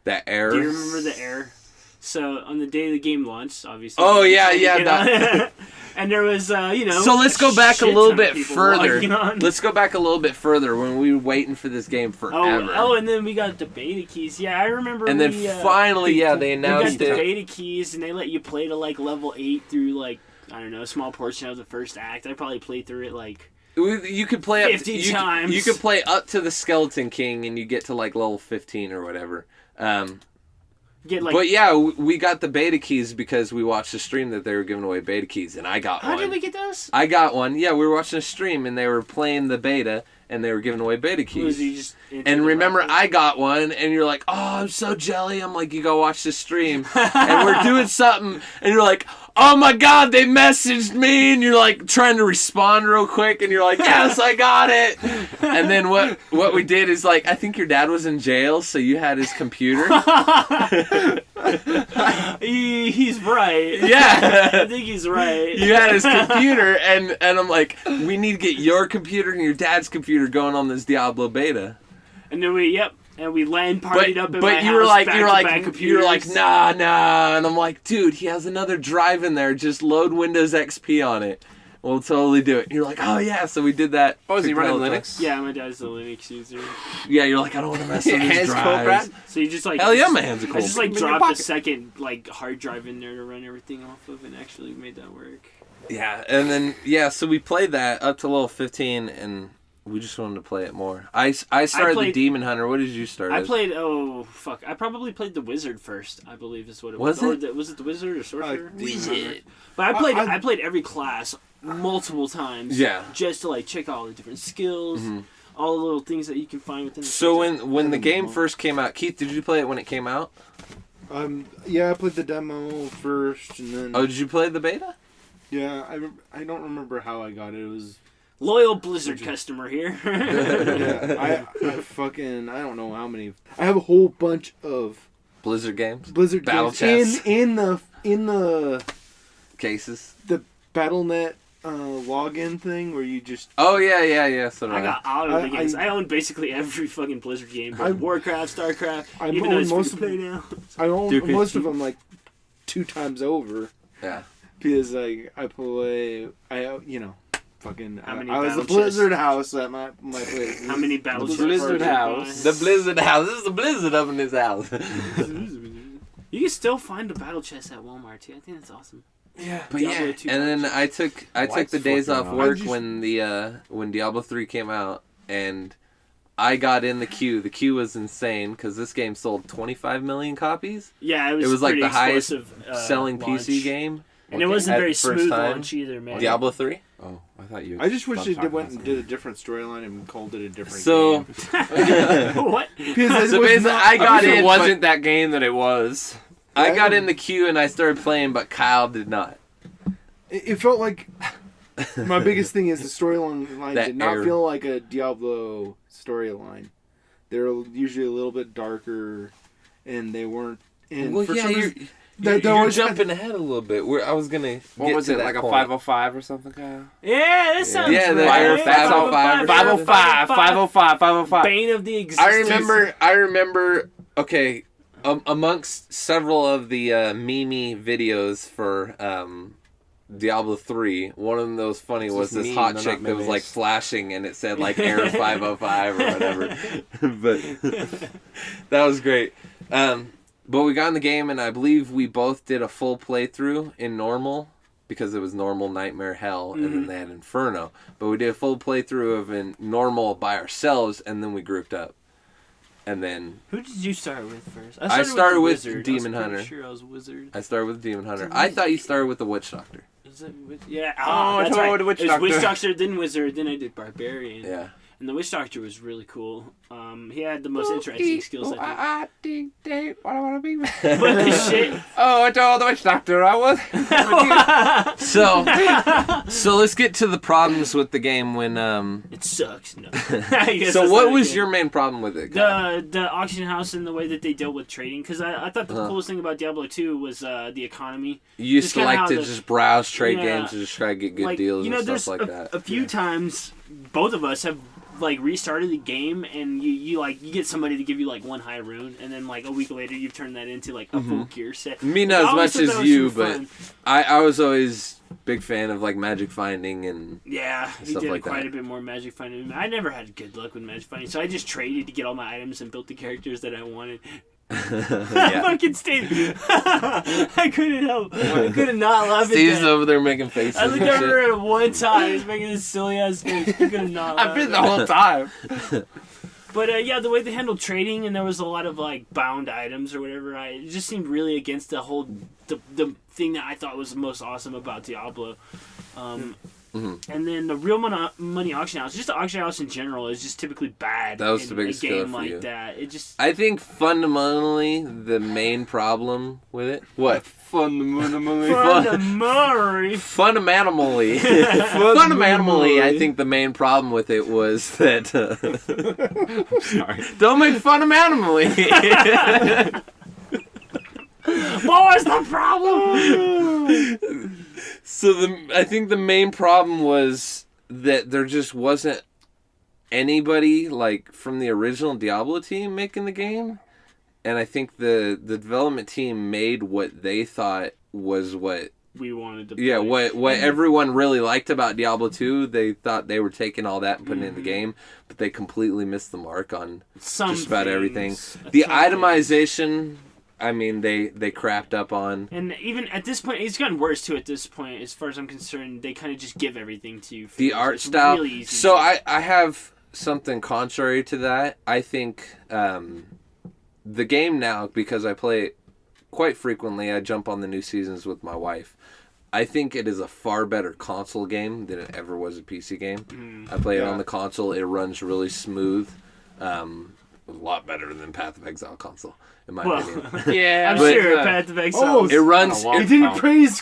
that. That error. Do you remember the error? So on the day the game launched, obviously. Oh, yeah, you yeah, get on- and there was, So let's go back a shit little ton of bit people further. logging on. Let's go back a little bit further when we were waiting for this game forever. Oh, and then we got the beta keys. Yeah, I remember. And then finally, they we got announced the it. beta keys, and they let you play to like level 8 through like I don't know, a small portion of the first act. I probably played through it like You could play up 50 you, times. You could play up to the Skeleton King, and you get to like level 15 or whatever. get like. But yeah, we got the beta keys because we watched a stream that they were giving away beta keys, and I got How one. did we get those? I got one. Yeah, we were watching a stream, and they were playing the beta, and they were giving away beta keys. Was you just into And the remember, raffle? I got one, and you're like, "Oh, I'm so jelly." I'm like, "You go watch the stream," and we're doing something, and you're like, "Oh my God, they messaged me," and you're like trying to respond real quick, and you're like, "Yes, I got it." And then what we did is like, I think your dad was in jail, so you had his computer. He's right. Yeah. I think he's right. You had his computer, and I'm like, we need to get your computer and your dad's computer going on this Diablo beta. And then we LAN partied up in my But you were house, like, back-to-back you're like, computers. nah, and I'm like, dude, he has another drive in there. Just load Windows XP on it. We'll totally do it. And you're like, oh yeah, so we did that. Oh, is he Took the running whole time. Linux? Yeah, my dad's a Linux user. Yeah, you're like, I don't want to mess with his Hands cold, drives. Brad? So you just like Hell yeah, my hands are I cold. just like Put them in your dropped a pocket. second like hard drive in there to run everything off of, and actually made that work. Yeah, and then so we played that up to level 15, and we just wanted to play it more. I started the played- Demon Hunter. What did you start? I as? played. Oh fuck! I probably played the Wizard first. I believe is what it Was was. it? Or was it the Wizard or Sorcerer? Demon Hunter. But I played. I- I played every class multiple times. Yeah. Just to like check all the different skills, all the little things that you can find within. The So system. when the game first came out, Keith, did you play it when it came out? Yeah, I played the demo first, and then Oh, did you play the beta? yeah, I don't remember how I got it. It was loyal Blizzard customer here. yeah, I fucking I don't know how many. I have a whole bunch of Blizzard games, Blizzard Battle games chats. in the cases. BattleNet login thing where you just Oh yeah. So do I got out of the I- games. I own basically every fucking Blizzard game. I- Warcraft, StarCraft. I even own though it's most free of to play now. I own Dude, most of them like 2 times over Yeah. because I play fucking How many I was the battle Blizzard house at my place. How many battle The chats Blizzard did you house. buy? The Blizzard house. This is the Blizzard up in this house. You can still find the battle chest at Walmart too. I think that's awesome. Yeah, But Diablo yeah, 2 and then I took Lights the days flickering off on. work I just- when Diablo 3 came out, and I got in the queue. The queue was insane because this game sold 25 million copies. Yeah, it It was like pretty the highest explosive, selling launch. PC game. and it wasn't At very first smooth time. launch either, man. Diablo 3. Oh, I thought you. I just wish stopped they talking went about and did a different storyline and called it a different So, game. What? Because so basically, I got If in. it but wasn't that game that it was. I got in the queue and I started playing, but Kyle did not. It felt like my biggest thing is the storyline That did not error. feel like a Diablo storyline. They're usually a little bit darker, and they weren't. And Well, for yeah, some you're, reason, You're jumping ahead a little bit. I was gonna. What get was to it, that like a point. 505 or something, Kyle? Yeah, that sounds Yeah, the right. Air 505. 505. Bane of the existence. I remember. Okay, amongst several of the meme videos for Diablo 3, one of them that was funny was this hot chick that was like flashing and it said like Air 505 or whatever. But that was great. But we got in the game and I believe we both did a full playthrough in normal because it was normal, nightmare, hell, and then they had inferno. But we did a full playthrough of in normal by ourselves and then we grouped up. And then who did you start with first? I started with Wizard. Demon I was Hunter. Sure, I was Wizard. I started with Demon Hunter. I thought you started with the Witch Doctor. Is it yeah. Oh, that's totally right. Witch It was Doctor. Witch Doctor, then Wizard, then I did Barbarian. Yeah. And the Witch Doctor was really cool. He had the most interesting skills. I think. What I want to be. But the shit. Oh, I told the Witch Doctor I was. So let's get to the problems with the game when It sucks. No. I guess So that's what not was good. your main problem with it, Kyle? The auction house and the way that they dealt with trading? Because I thought the coolest thing about Diablo 2 was the economy. You used just to kinda like how to the- just browse trade Yeah. games and just try to get good deals and there's stuff like that. a few times both of us have like restarted the game and you get somebody to give you like one high rune and then like a week later you've turned that into like a full gear set. Me Like, not I as always much thought that as was you, super but fun. I was always big fan of like magic finding and Yeah, he stuff did like quite that. a bit more magic finding. I never had good luck with magic finding, so I just traded to get all my items and built the characters that I wanted. I yeah. fucking stayed. I couldn't help. I couldn't not laugh at Steve's that. over there making faces. I looked and over shit. at him one time. He's making this silly ass face. I couldn't not laugh. I've been the whole time. But yeah, the way they handled trading and there was a lot of like bound items or whatever, it just seemed really against the whole the thing that I thought was the most awesome about Diablo. And then the real money auction house, just the auction house in general, is just typically bad. That was in the biggest a killer game for like you. that. It just I think fundamentally the main problem with it. What? Fundamentally. Fundamentally, I think the main problem with it was that. Sorry. Don't make fun of Manimally. what was the problem? So I think the main problem was that there just wasn't anybody like from the original Diablo team making the game, and I think the development team made what they thought was what. We wanted to. Yeah, play. what everyone really liked about Diablo 2, they thought they were taking all that and putting it in the game, but they completely missed the mark on Some just about things. everything. Some The things. itemization, I mean, they crapped up on. And even at this point, it's gotten worse too. At this point, as far as I'm concerned, they kind of just give everything to you. The free. art It's style. Really easy. So I have something contrary to that. I think the game now, because I play it quite frequently, I jump on the new seasons with my wife. I think it is a far better console game than it ever was a PC game. I play it on the console. It runs really smooth. A lot better than Path of Exile console, in my opinion. Yeah, I'm but, sure Path of Exile. It runs. Kinda He It, didn't praise.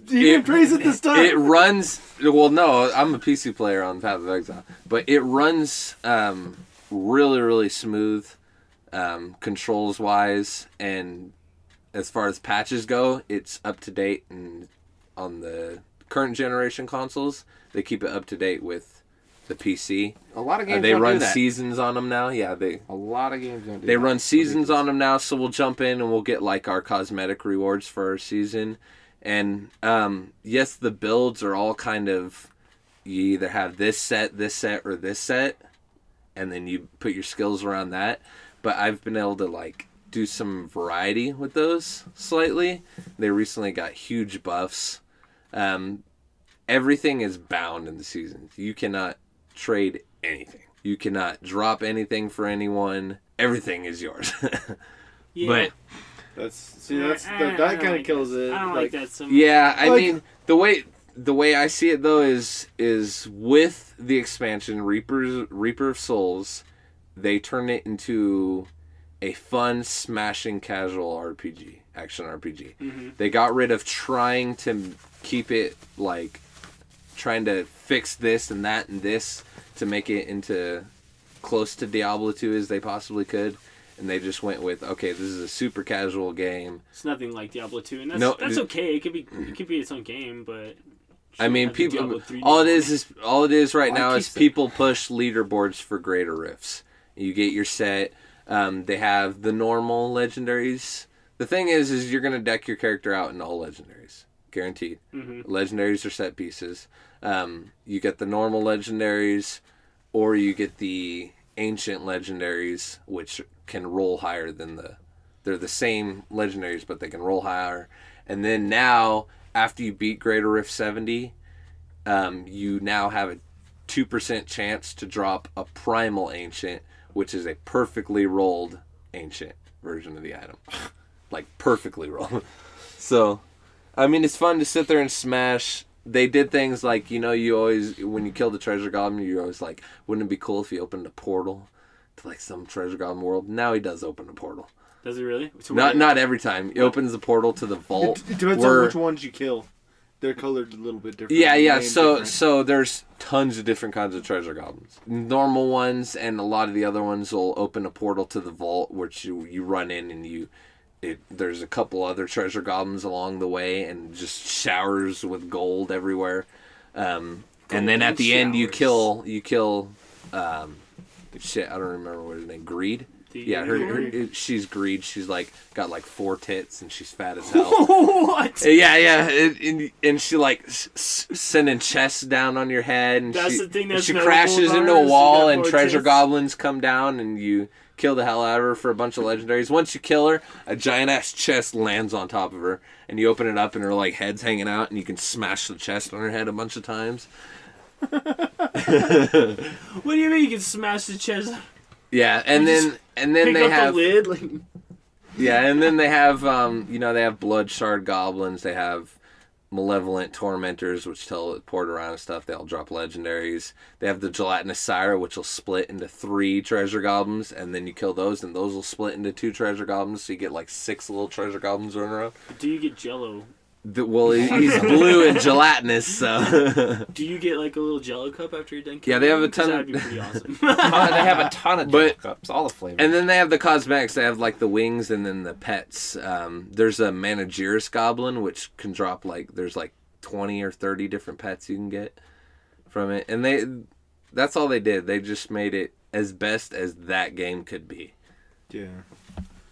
He didn't praise it this time. it runs. Well, no, I'm a PC player on Path of Exile, but it runs really, really smooth, controls wise, and as far as patches go, it's up to date. And on the current generation consoles, they keep it up to date with the PC. a lot of games They don't run do that. seasons on them now. Yeah, A lot of games don't do they that. run seasons on them now, so we'll jump in and we'll get like our cosmetic rewards for our season. And yes, the builds are all kind of, you either have this set, or this set, and then you put your skills around that. But I've been able to like do some variety with those slightly. They recently got huge buffs. Everything is bound in the seasons. You cannot trade anything. You cannot drop anything for anyone. Everything is yours. Yeah. But that kind of kills it. I don't like that so much. yeah, I Like- mean the way I see it though is with the expansion Reaper of Souls, they turn it into a fun smashing casual RPG, action RPG. They got rid of trying to keep it like trying to fix this and that and this to make it into close to Diablo 2 as they possibly could. and they just went with, okay, this is a super casual game. It's nothing like Diablo 2, and No, that's okay. It could be its own game, but I mean, have the people. Diablo 3 All it game. is right Why now keep is it? people push leaderboards for greater rifts. You get your set. They have the normal legendaries. The thing is you're gonna deck your character out in all legendaries, guaranteed. Mm-hmm. Legendaries are set pieces. You get the normal legendaries, or you get the ancient legendaries, which can roll higher than they're the same legendaries, but they can roll higher. And then now, after you beat Greater Rift 70, you now have a 2% chance to drop a Primal Ancient, which is a perfectly rolled ancient version of the item. Like, perfectly rolled. So, I mean, it's fun to sit there and smash. They did things like, you always, when you kill the treasure goblin, you're always like, wouldn't it be cool if he opened a portal to, like, some treasure goblin world? Now he does open a portal. Does it really? So Not every time. He opens the portal to the vault. It depends on which ones you kill. They're colored a little bit different. Yeah. named So different. so there's tons of different kinds of treasure goblins. Normal ones and a lot of the other ones will open a portal to the vault, which you run in and there's a couple other treasure goblins along the way, and just showers with gold everywhere. And then at the end you kill. Shit, I don't remember what her name. Greed. Yeah, she's Greed. She's got 4 tits and she's fat as hell. What? Yeah. And she sending chests down on your head, and That's the thing that's she notable crashes about into her a is she wall, got and 4 treasure tits. goblins come down, and you kill the hell out of her for a bunch of legendaries. Once you kill her, a giant ass chest lands on top of her, and you open it up, and her head's hanging out, and you can smash the chest on her head a bunch of times. What do you mean you can smash the chest? Yeah, and then Pick they up have the lid? yeah, and then they have they have blood shard goblins. They have malevolent tormentors, which teleport around and stuff. They all drop legendaries. They have the gelatinous sire, which will split into 3 treasure goblins, and then you kill those, and those will split into 2 treasure goblins. So you get 6 little treasure goblins running around. Do you get Jello? Well, he's blue and gelatinous, so. Do you get a little Jello cup after you're done? Yeah, they have a 'Cause ton That'd of- be pretty awesome. They have a ton of But- Jello cups, all the flavors. And then they have the cosmetics. They have the wings and then the pets. There's a Managerus goblin, which can drop there's 20 or 30 different pets you can get from it. And that's all they did. They just made it as best as that game could be. Yeah.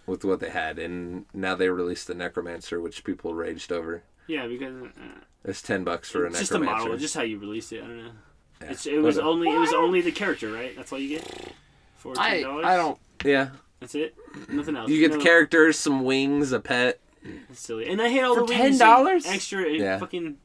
With what they had. And now they released the Necromancer, which people raged over. Yeah, because It's $10 for a it's just a Necromancer. model, just how you released it. I don't know. Yeah. It was only the character, right? That's all you get for $10. I don't. Yeah. That's it. Nothing else. You get the characters, some wings, a pet. That's silly. And I hate all For the wings $10? and extra. Yeah. Fucking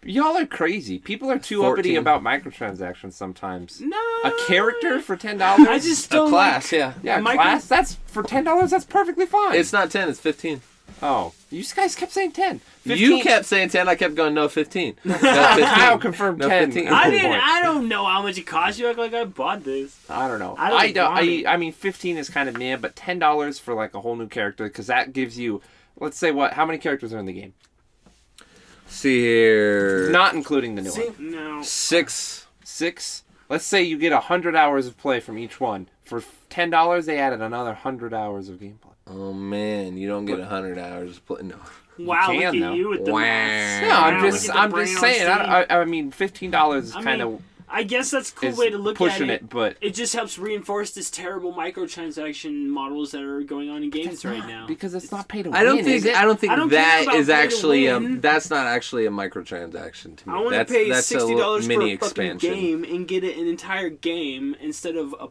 Y'all are crazy. People are too 14. uppity about microtransactions sometimes. no. A character for $10? I just A don't class, yeah. Yeah, Micro- class. That's for $10. That's perfectly fine. It's not 10, it's 15. Oh, you guys kept saying 10. 15. You kept saying 10, I kept going, no, 15. No, 15. Kyle confirmed No, 10. 15. I didn't. I don't know how much it cost. You act like I bought this. I don't know. I don't want it. I mean, 15 is kind of meh, but $10 for a whole new character, because that gives you, let's say, how many characters are in the game? See here. Not including the new one. No. 6. 6. Let's say you get 100 hours of play from each one. For $10, they added another 100 hours of gameplay. Oh man, you don't get 100 hours of play. No. Wow, can, look at though. you with the Wow. maths. No, Wow, I'm look just at the I'm brain just on saying. Steam. I mean, $15 is I kind of mean, I guess that's a cool way to look pushing at it, but It just helps reinforce this terrible microtransaction models that are going on in games it's right not, now. because it's not pay to I don't win. think is it? I don't think I don't care that about is pay to actually win. that's not actually a microtransaction to me. I want to that's, pay that's $60 for mini a fucking expansion. game and get an entire game instead of a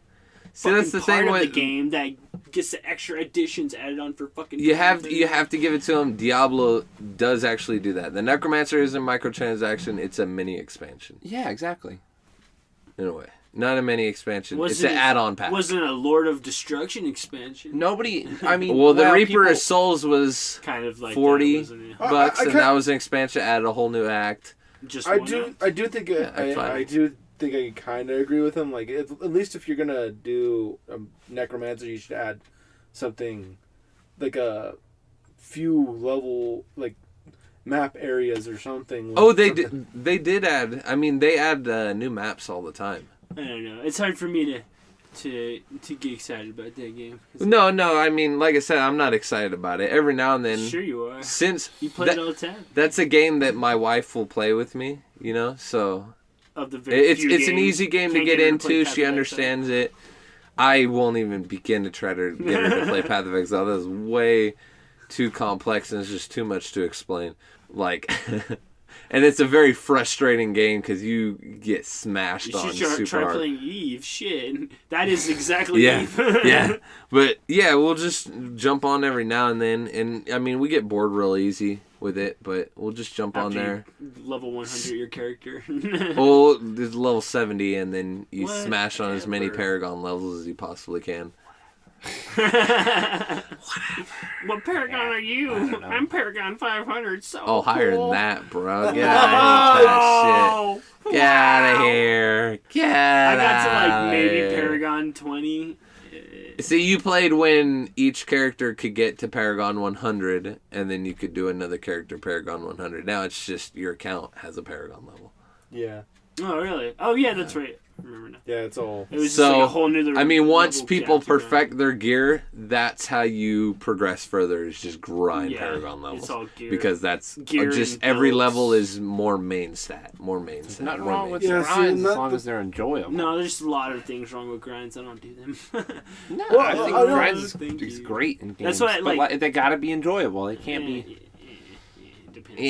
See, fucking that's the part thing of the with game that gets the extra additions added on for fucking. you have to give it to them. Diablo does actually do that. The Necromancer isn't a microtransaction; it's a mini expansion Yeah, exactly. in a way. Not a mini expansion. It's Wasn't an it- add-on pack. Wasn't a Lord of Destruction expansion. Nobody. I mean, Well, the Reaper people, of Souls was Kind of like 40 that, wasn't it? bucks, I and kinda- that was an expansion. Added a whole new act. Just I one do. act? I do think. I do think I kind of agree with him. At least if you're gonna do a necromancer, you should add something like a few level map areas or something. Oh, they something. did. They did add. I mean, they add new maps all the time. I don't know. It's hard for me to get excited about that game. No, I mean, like I said, I'm not excited about it. Every now and then, Sure you are. since You play it all the time. that's a game that my wife will play with me, you know. So Of the very it's few an games, easy game to can't get her to play into. Path She of Exile. understands it. I won't even begin to try to get her to play Path of Exile. That's way too complex and it's just too much to explain. Like, and it's a very frustrating game because you get smashed You on should super try hard. playing Eve. Shit, that is exactly Yeah, Eve. yeah. But yeah, we'll just jump on every now and then, and I mean, we get bored real easy with it, but we'll just jump on After there. you level 100 your character. Well, there's level 70, and then you Whatever. smash on as many Paragon levels as you possibly can. What Paragon are you? I'm Paragon 500. So Oh, higher cool. than that, bro. Get out of that shit. Get out of here. Get I got to outta like maybe here. Paragon 20. See, you played when each character could get to Paragon 100, and then you could do another character Paragon 100. Now it's just your account has a Paragon level. Yeah. Oh really? Oh yeah, that's right. I remember now. Yeah, it's all. It was just So, like a whole new. I mean, once level people gap to grind. perfect their gear, that's how you progress further. Is just grind Yeah, Paragon levels. it's all gear. Because that's Gear just and every builds. level is more main stat. There's nothing more wrong main with stat. Yeah, see, grinds not as long the- as they're enjoyable. No, there's a lot of things wrong with grinds. I don't do them. No, Well, I think I don't- grinds Thank is you. great in games. That's what I but like- they gotta be enjoyable. They can't be. Depends.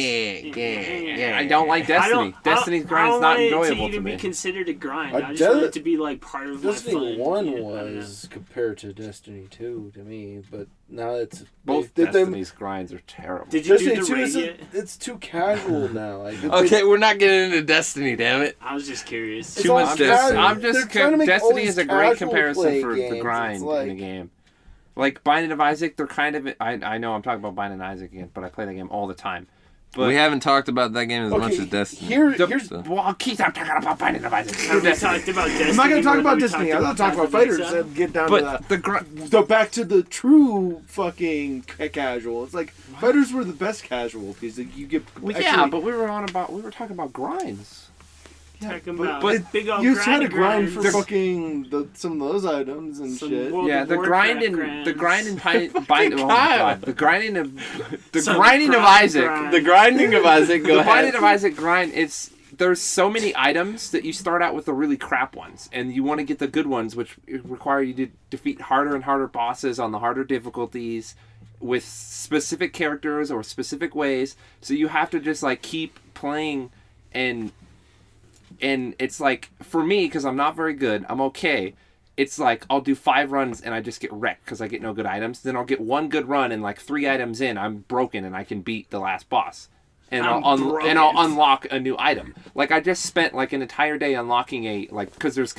Yeah. I don't like Destiny. Destiny's grind's not I don't enjoyable want it to to even me. be considered a grind. I I just want de- it to be like part of my Destiny fun. 1 Yeah, I don't know. was compared to Destiny 2 to me, but now it's Both they- they- Destiny's grinds are terrible. Did you Destiny do the 2 raid is yet? it's too casual now. Like, Okay, we're not getting into Destiny, damn it. I was just curious. It's Too all much casual. Destiny. I'm just They're trying to make all Destiny these is a great casual comparison play for games. the It's grind like- in the game. Like Binding of Isaac, they're kind of. I know I'm talking about Binding of Isaac again, but I play that game all the time. But we haven't talked about that game as much Okay, as Destiny. here's well, Keith, I'm talking about Binding of Isaac. Have we talked about Destiny? I'm not gonna talk more about than we Destiny. talked I'm not talking about Path of fighters. Exile? And get down But to the back to the true fucking casual. It's like fighters were the best casual because like, you get. Well, actually, yeah, but we were talking about grinds. Talking but- about but big old you had to grind for grinds. fucking some of those items and Some shit. World Yeah, of the Warcraft grinding, grinds. the grinding, oh my god, the grinding of Some grinding of grind Isaac. grind. The grinding of Isaac, go The ahead. Binding of Isaac grind, there's so many items that you start out with the really crap ones, and you want to get the good ones, which require you to defeat harder and harder bosses on the harder difficulties with specific characters or specific ways. So you have to just like keep playing, and it's like for me, because I'm not very good, I'm okay. It's like I'll do 5 runs and I just get wrecked because I get no good items. Then I'll get 1 good run and like 3 items in, I'm broken and I can beat the last boss. And I'll unlock a new item. Like I just spent like an entire day unlocking because there's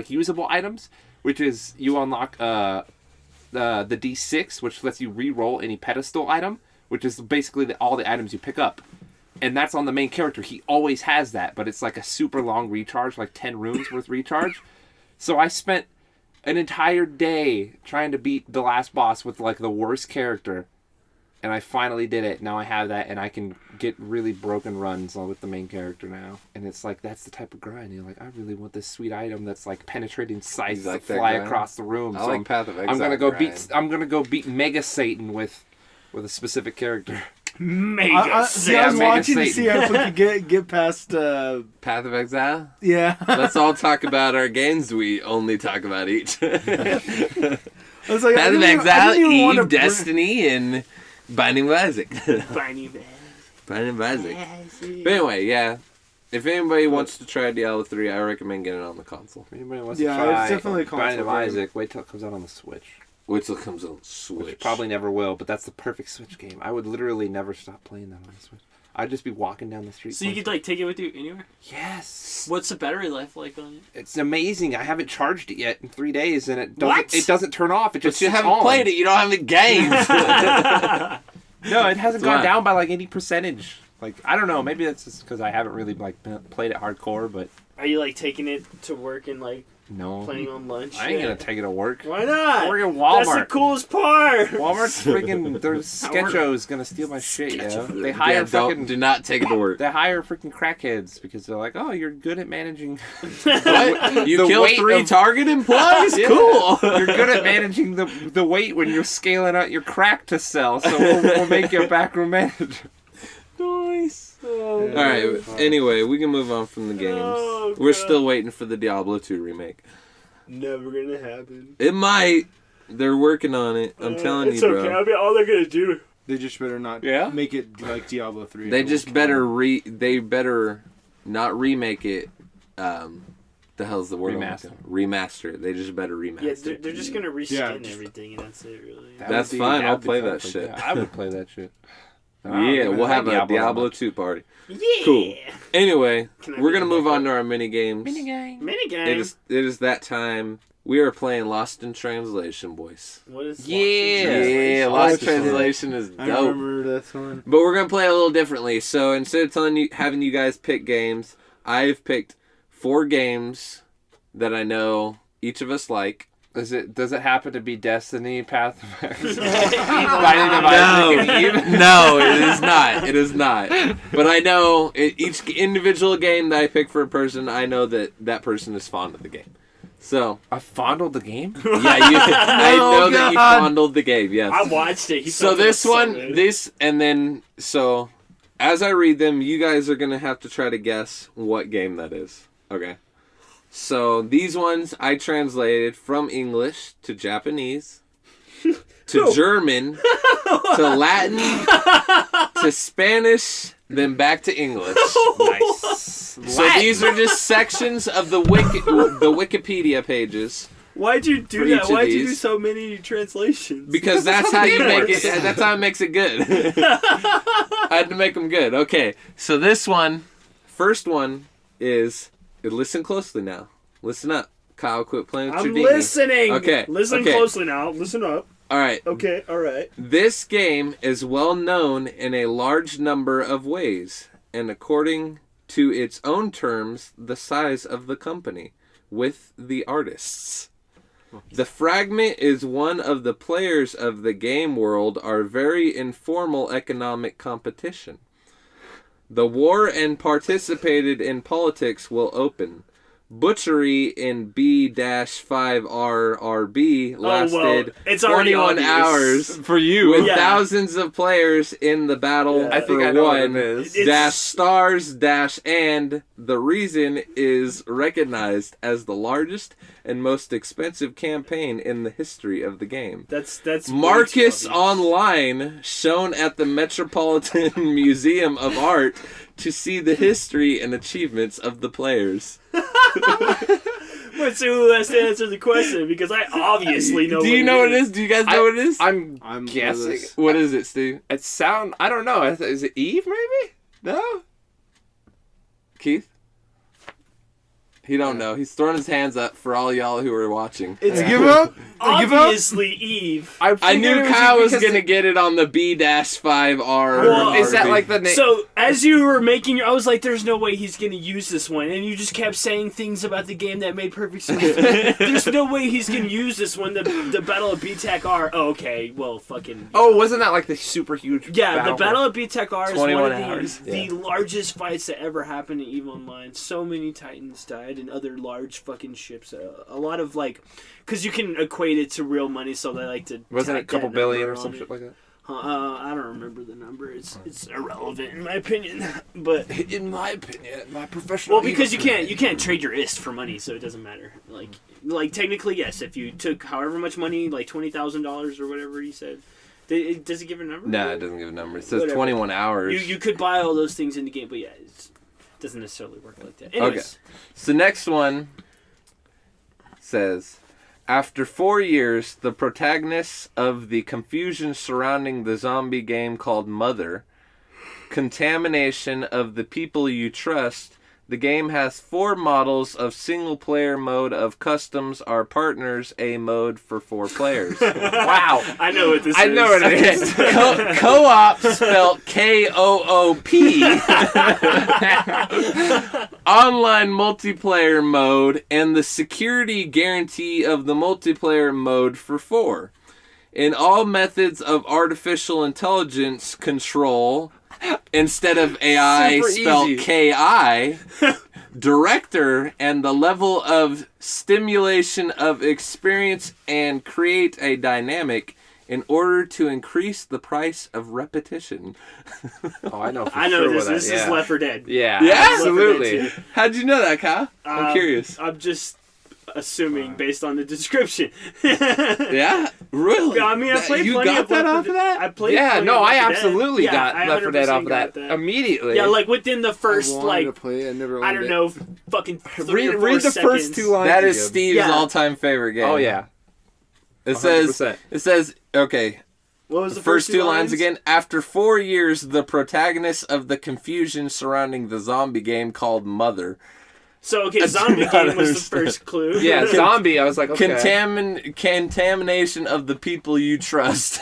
usable items, which is you unlock the D6, which lets you re-roll any pedestal item, which is basically all the items you pick up. And that's on the main character. He always has that, but it's like a super long recharge, like 10 runes worth recharge. So I spent an entire day trying to beat the last boss with like the worst character. And I finally did it. Now I have that, and I can get really broken runs with the main character now. And it's like, that's the type of grind. You're like, I really want this sweet item that's like penetrating sights You like that that fly grind? across the room. I So like Path of Exile. I'm gonna go grind. I'm gonna go beat Mega Satan with a specific character. Mega I was Satan. Mega watching to Satan. see if we could get past. Path of Exile. Yeah. Let's all talk about our games we only talk about each. Path I was like, of I Exile, didn't even wanna Eve, Destiny, and Binding of Isaac. Binding of Binding of Isaac. Isaac. But anyway, yeah. If anybody wants to try Diablo 3, I recommend getting it on the console. If anybody wants Yeah, to try it's definitely a Binding of console game. Isaac, wait till it comes out on the Switch. Which comes on Switch. Which probably never will, but that's the perfect Switch game. I would literally never stop playing that on the Switch. I'd just be walking down the street. So you could like take it with you anywhere. Yes. What's the battery life like on it? It's amazing. I haven't charged it yet in 3 days, and it What? doesn't turn off. It But just you sits haven't on. played it. You don't have the games. No, it hasn't Why? gone down by like any percentage. Like I don't know. Maybe that's just because I haven't really like played it hardcore. But Are you like taking it to work and like No. Playing on lunch. I ain't gonna take it to work. Why not? We're in That's the Walmart. coolest part. Walmart's freaking. Their Sketcho's gonna steal my shit, yo. They hire fucking. do not take it to work. They hire freaking crackheads because they're like, oh, you're good at managing. What? You The kill weight 3 of- Target employees? Yeah. Cool. You're good at managing the weight when you're scaling out your crack to sell, so we'll make you a backroom manager. Nice. Oh, All right. Anyway, we can move on from the games. Oh, We're God. still waiting for the Diablo 2 remake. Never gonna happen. It might. They're working on it. I'm telling it's you, bro. okay. I mean, all they're gonna do. They just better not Yeah? make it like Diablo 3. They just better They better not remake it. The hell's the word? Remaster. Remaster it. They just better remaster. Yeah, they're just gonna reskin Yeah. everything, and that's it, really. That's fine, I'll play that shit. Yeah, I would play that shit. Yeah, we'll have a Diablo 2 party. Cool. Anyway, we're gonna move on to our mini games. Minigame. It is that time. We are playing Lost in Translation, boys. What is Yeah, Lost in Translation is I dope. remember this one. But we're gonna play a little differently. So instead of having you guys pick games, I've picked 4 games that I know each of us like. Does it happen to be Destiny, Path of Exile? No, it is not. It is not. But I know each individual game that I pick for a person, I know that person is fond of the game. So I fondled the game? yeah, I know that you fondled the game. Yes. I watched it. So this one, and then so as I read them, you guys are gonna have to try to guess what game that is. Okay. So these ones I translated from English to Japanese to German to Latin to Spanish, then back to English. Nice. So these are just sections of the Wikipedia pages. Why'd you For do each that? of Why'd you do these. so many translations? Because that's how you make works. it. That's how it makes it good. I had to make them good. Okay, so this one, first one is. Listen closely now. Listen up, Kyle. Quit playing with I'm your dinghy. listening. Okay. Listen okay. closely now. Listen up. All right. Okay. All right. This game is well known in a large number of ways, and according to its own terms, the size of the company with the artists. The fragment is one of the players of the game world are very informal economic competition. The war and participated in politics will open. Butchery in B-5RRB lasted it's already 21 obvious. hours For you. with Yeah. thousands of players in the battle Yeah. I think for I know what one. it is. It's- Stars and the reason is recognized as the largest and most expensive campaign in the history of the game. That's Marcus way too Online, shown at the Metropolitan Museum of Art to see the history and achievements of the players. obvious. Let's see who has to answer the question because I obviously know. Do you know what it is? Do you guys know what it is? I'm I'm guessing. clueless. What is it, Steve? It I don't know. Is it Eve, maybe? No? Keith? He don't know. He's throwing his hands up for all y'all who are watching. It's Give up? Give up? obviously Eve. I knew Kyle was gonna get it on the B-5R. Well, Is that like the name? So as you were making your, I was like, "There's no way he's gonna use this one," and you just kept saying things about the game that made perfect sense. There's no way he's gonna use this one. The Battle of B-Tech-R. Oh, okay, well, fucking. Oh, wasn't that like the super huge Yeah, the Battle of B-Tech-R is one 21 of hours. the largest fights that ever happened in EVE Online. So many Titans died and other large fucking ships. A lot of like, because you can equate it to real money, so they like to. Wasn't it a tack couple that billion number or some on shit it. like that? I don't remember the number. It's irrelevant in my opinion. But In my opinion, my professional. well, because you can't trade your ist for money, so it doesn't matter. Like technically, yes, if you took however much money, like $20,000 or whatever you said. Does it give a number? No, it doesn't give a number. It says Whatever. 21 hours. You could buy all those things in the game, but yeah, it doesn't necessarily work like that. Anyways, Okay. So next one says, after 4 years, the protagonists of the confusion surrounding the zombie game called Mother, contamination of the people you trust, The game has 4 models of single-player mode of customs are partners, a mode for 4 players. Wow. I know what this is. I know what it is. Co-op spelled K-O-O-P. Online multiplayer mode and the security guarantee of the multiplayer mode for 4. In all methods of artificial intelligence control, instead of AI Super spelled easy. K-I, director and the level of stimulation of experience and create a dynamic in order to increase the price of repetition. Oh, I know. For I know sure this. what This that- is yeah. Left 4 Dead. Yeah, Yeah? absolutely. How'd you know that, Kyle? I'm curious. I'm just assuming based on the description. Yeah? Really? I mean, I played you plenty got of that Left 4 off of that? I played. Yeah, plenty no, of I Left 4 Dead. absolutely Yeah, got I Left 4 Dead 100% off of got that immediately. Yeah, like within the I first wanted to like play it. I never I owned don't it. know, fucking 3 or 4 read the seconds. first 2 lines. That is again. Steve's Yeah. all-time favorite game. Oh yeah. It 100%. says, okay, What was the the first 2 lines again. After 4 years, the protagonist of the confusion surrounding the zombie game called Mother. So okay, zombie not game was the understand. first clue. Yeah, zombie. I was like, okay. Contamination of the people you trust.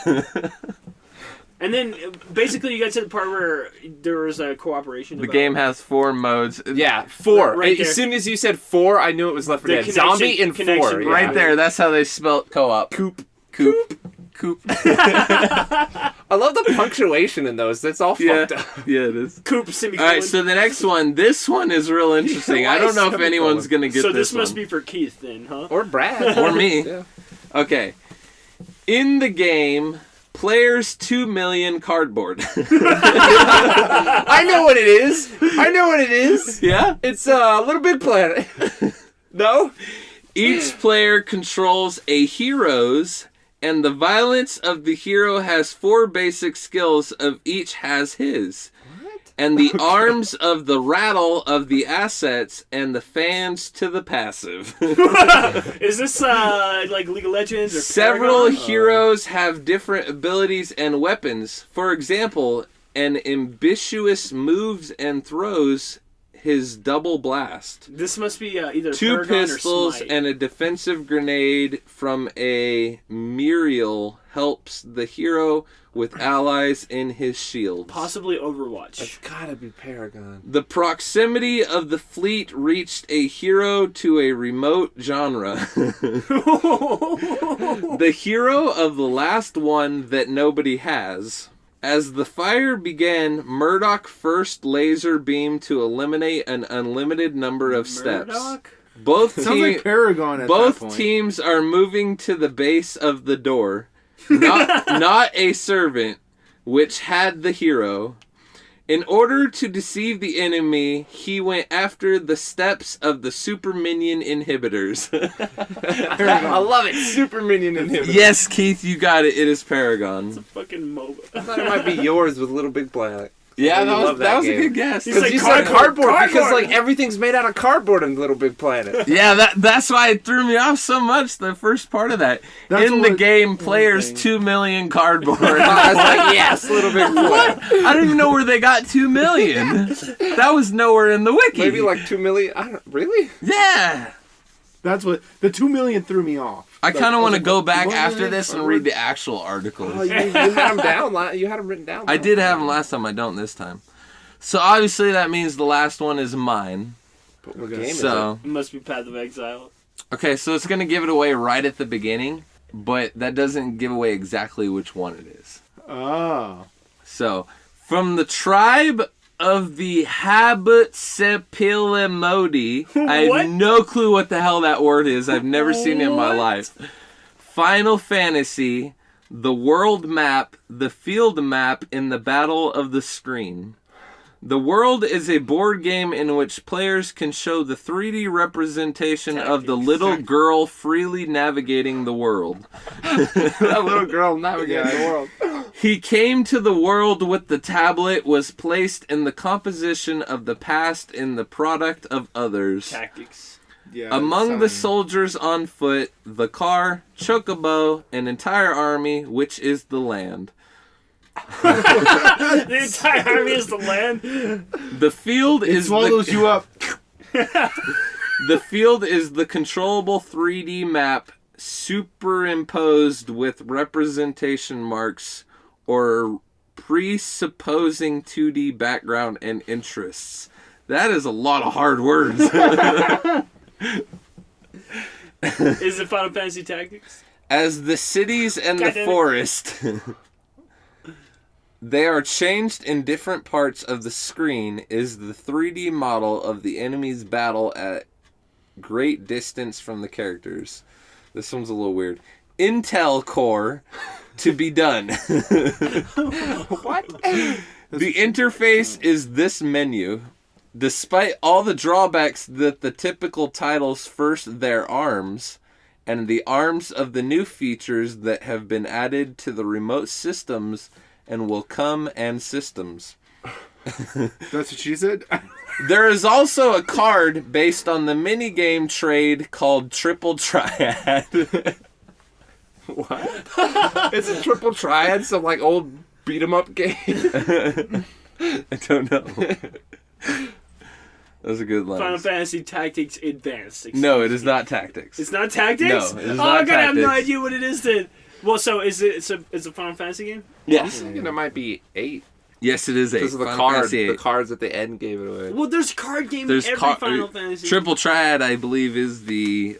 And then basically you got to the part where there was a cooperation. The game has 4 modes. Yeah, 4. Right there. As soon as you said 4, I knew it was Left 4 The Dead. connection- Zombie and 4. connection, Yeah. Right there, that's how they spelt co-op. Coop. Coop. I love the punctuation in those. That's all Yeah, fucked up. yeah, it is. Coop All semicolon. right, so the next one. This one is real interesting. I Why don't know if semicolon? anyone's gonna get So this this must one. be for Keith then, huh? Or Brad. Or me. Yeah. Okay. In the game, players 2 million cardboard. I know what it is. I know what it is. Yeah? It's Little Big Planet. No? Each player controls a hero's, and the violence of the hero has 4 basic skills of each has his. And the arms of the rattle of the assets and the fans to the passive. Is this like League of Legends or Several Paragon? heroes have different abilities and weapons. For example, an ambitious moves and throws his double blast. This must be either 2 Paragon pistols or Smite. and a defensive grenade from a Muriel helps the hero with allies in his shields. Possibly Overwatch. It's gotta be Paragon. The proximity of the fleet reached a hero to a remote genre. The hero of the last one that nobody has. As the fire began, Murdoch first laser beam to eliminate an unlimited number of steps. Murdoch? Both Sounds like Paragon at that both point. teams are moving to the base of the door. Not a servant, which had the hero. In order to deceive the enemy, he went after the steps of the super minion inhibitors. I love it. Super Minion Inhibitor. Yes, Keith, you got it. It is Paragon. Fucking MOBA. I thought it might be yours with Little Big Planet. Yeah, I that love was a game. good guess. He's Because like, you said cardboard, cardboard because cardboard. like everything's made out of cardboard in Little Big Planet. Yeah, that's why it threw me off so much, the first part of that. That's In the what- game, players thing. 2 million cardboard. I was like, yes, Little Big Planet. What? I don't even know where they got 2 million. That was nowhere in the wiki. Maybe like 2 million. I don't really. Yeah. That's what the 2 million threw me off. I kind of want to go back what after was it? this and read the actual articles. Oh, you had them down. You had them written down. I did have them last time. I don't this time. So obviously that means the last one is mine. But what game is So It must be Path of Exile. okay, so it's gonna give it away right at the beginning, but that doesn't give away exactly which one it is. Oh. So from the tribe of the Habutsepilimodi, I What? have no clue what the hell that word is. I've never seen it in my What? life. Final Fantasy, the world map, the field map in the Battle of the Screen. The world is a board game in which players can show the 3D representation of the little girl freely navigating the world. that little girl navigating the world. He came to the world with the tablet, was placed in the composition of the past in the product of others. Tactics. Yeah. Among the sounding- soldiers on foot, the car, chocobo, an entire army, which is the land. The entire army is the land. The field It is swallows the, you up. The field is the controllable 3D map superimposed with representation marks or presupposing 2D background and interests. That is a lot of hard words. Is it Final Fantasy Tactics? As the cities and the forest, they are changed in different parts of the screen, is the 3D model of the enemy's battle at great distance from the characters. This one's a little weird. Intel core to be done. What? The interface is this menu. Despite all the drawbacks that the typical titles first their arms, and the arms of the new features that have been added to the remote systems and will come and systems. That's what she said? There is also a card based on the minigame trade called Triple Triad. What? It's a triple triad, some like old beat 'em up game. I don't know. That was a good line. Final Fantasy Tactics Advanced. No, it is not Tactics. It's not Tactics? No, it is oh, not God, I have no Tactics. idea what it is then. Well, so is it? It's a Final Fantasy game? Yes. I'm thinking it might be 8 Yes, it is 8. because of the Final card. Fantasy The 8. cards at the end gave it away. Well, there's card games There's in every car- Final Fantasy. Triple Triad, I believe, is the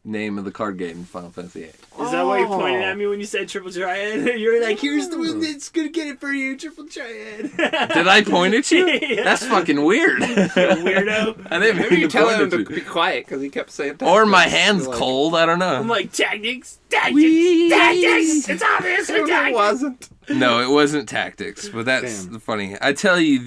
name of the card game in Final Fantasy 8. Is that why you pointed at me when you said Triple Triad? You're like, here's the one that's gonna get it for you, Triple Triad. Did I point at you? Yeah. That's fucking weird. You weirdo. I didn't Maybe mean you to tell point him at to you. be quiet because he kept saying. Or my tactics. hand's You're like, cold. I don't know. I'm like, Tactics! Tactics! Whee! Tactics! It's obvious! No, It's it Tactics! wasn't. No, it wasn't Tactics, but that's Damn. funny. I tell you,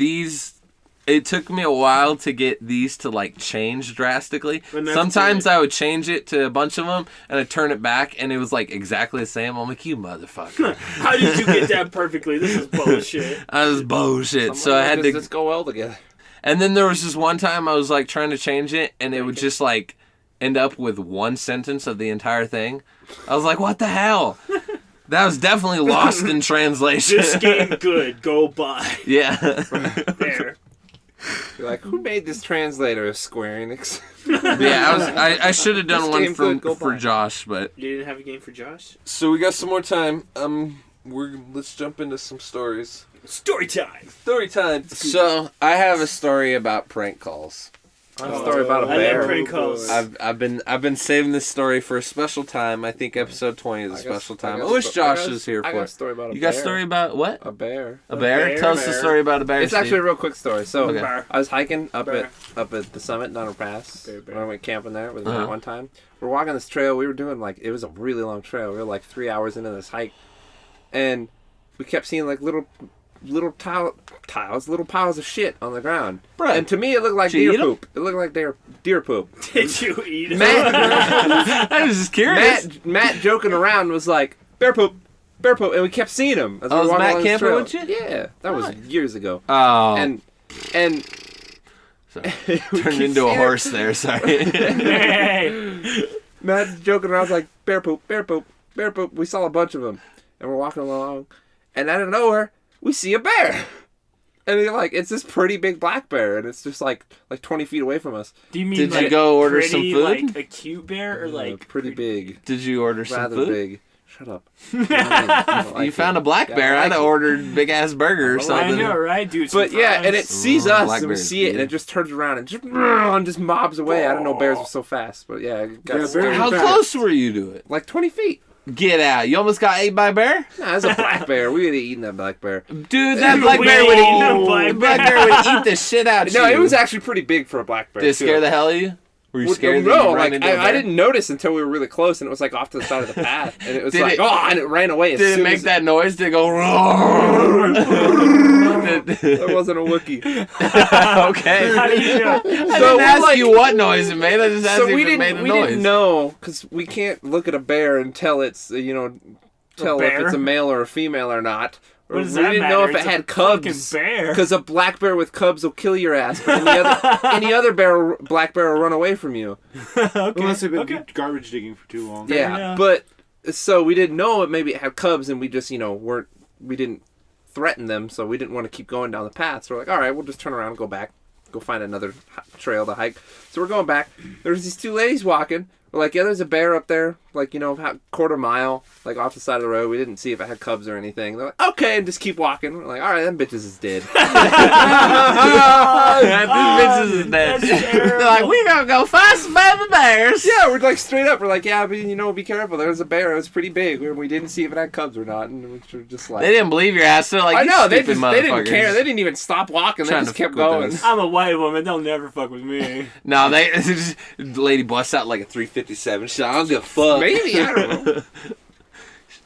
it took me a while to get these to like change drastically. And that's Sometimes good. I would change it to a bunch of them, and I'd turn it back, and it was like exactly the same. I'm like, you motherfucker. How did you get that perfectly? This is bullshit. That was bullshit. So I had to. Just go well together. And then there was this one time I was like trying to change it, and it would just like end up with one sentence of the entire thing. I was like, what the hell? That was definitely lost in translation. This game good. Go buy. Yeah. There. You're like, who made this translator? Square Enix. Yeah, I should have done This one game good, go for buy it. Josh, but You didn't have a game for Josh? so we got some more time. Let's jump into some stories. Story time. Story time. So I have a story about prank calls. A story about a I bear. love prank calls. I've been saving this story for a special time. I think episode 20 is a special time. I wish Josh was here I for got a it. story about a You bear. got a story about what? A bear. A bear? bear, Tell us the bear. story about a bear. It's actually a real quick story. So Okay. I was hiking up Bear. at the summit, Donner Pass. Bear, bear. When I went camping there with my Uh-huh. one time. We're walking this trail. We were doing it was a really long trail. We were like 3 hours into this hike, and we kept seeing like little piles of shit on the ground. Bruh. And to me, it looked like Did you deer eat 'em? poop. It looked like deer poop. Did you eat it? I was just curious. Matt joking around was like bear poop, and we kept seeing him. As we Oh, was were walking Matt along this camping trail. with you? Yeah, that was years ago. Oh. And Sorry. we Turned keep into a seeing horse there, sorry. Hey. Matt's joking around like bear poop. We saw a bunch of them, and we're walking along, and out of nowhere we see a bear. And it's this pretty big black bear, and it's just like 20 feet away from us. Do you mean Did like you go order pretty, some food? like a cute bear or like pretty big, Did you order some rather food? big. Shut up. You found a black bear. I'd have ordered big ass burger or I something. know, right, dude? But yeah, and it sees us, and we Blackberries, see it, and yeah. it just turns around and just mobs away. I don't know, bears are so fast, but yeah, it got Yeah, scared. bears How Fast. close were you to it? Like 20 feet. Get out. You almost got ate by a bear? Nah, it's a black bear. We would have eaten that black bear. Dude, that We black bear would ain't no eat black black bear would eat the shit out of you. No, it was actually pretty big for a black bear. Did it too. scare the hell out of you? Were you Well, scared that no, you ran like into a bear? I didn't notice until we were really close, and it was like off to the side of the path, and it was Did like it- and it ran away. As Did it soon make as that noise? Did it go roar? There wasn't a Wookiee. Okay. How do you know? I So didn't we're ask like- you what noise it made. I just asked So you we if it made didn't a we noise. didn't know because we can't look at a bear and tell it's tell if bear? it's a male or a female or not. Or What does we that didn't matter? know if it It's a had fucking cubs. bear. Because a black bear with cubs will kill your ass, but any other black bear will run away from you. Unless they've been garbage digging for too long. Fair Yeah, enough. but so we didn't know it. Maybe it had cubs, and we just we didn't threaten them, so we didn't want to keep going down the path. So we're like, all right, we'll just turn around and go back. go find another trail to hike. So we're going back. There's these two ladies walking. We're like, yeah, there's a bear up there, like, you know, quarter mile, like, off the side of the road. We didn't see if it had cubs or anything. They're like, okay, and just keep walking. We're like, all right, them bitches is dead. Them bitches is dead. They're like, we gonna go find some baby bears. Yeah, we're like, straight up. We're like, yeah, but, you know, be careful. There's a bear. It was pretty big. We didn't see if it had cubs or not. And we were just like... They didn't believe your ass. They're like, I know, they stupid didn't care. They didn't even stop walking. They Trying just to kept fuck with going. us. I'm a white woman. They'll never fuck with me. No, the lady busts out like a 357. She's like, I don't give a fuck. Maybe, I don't know.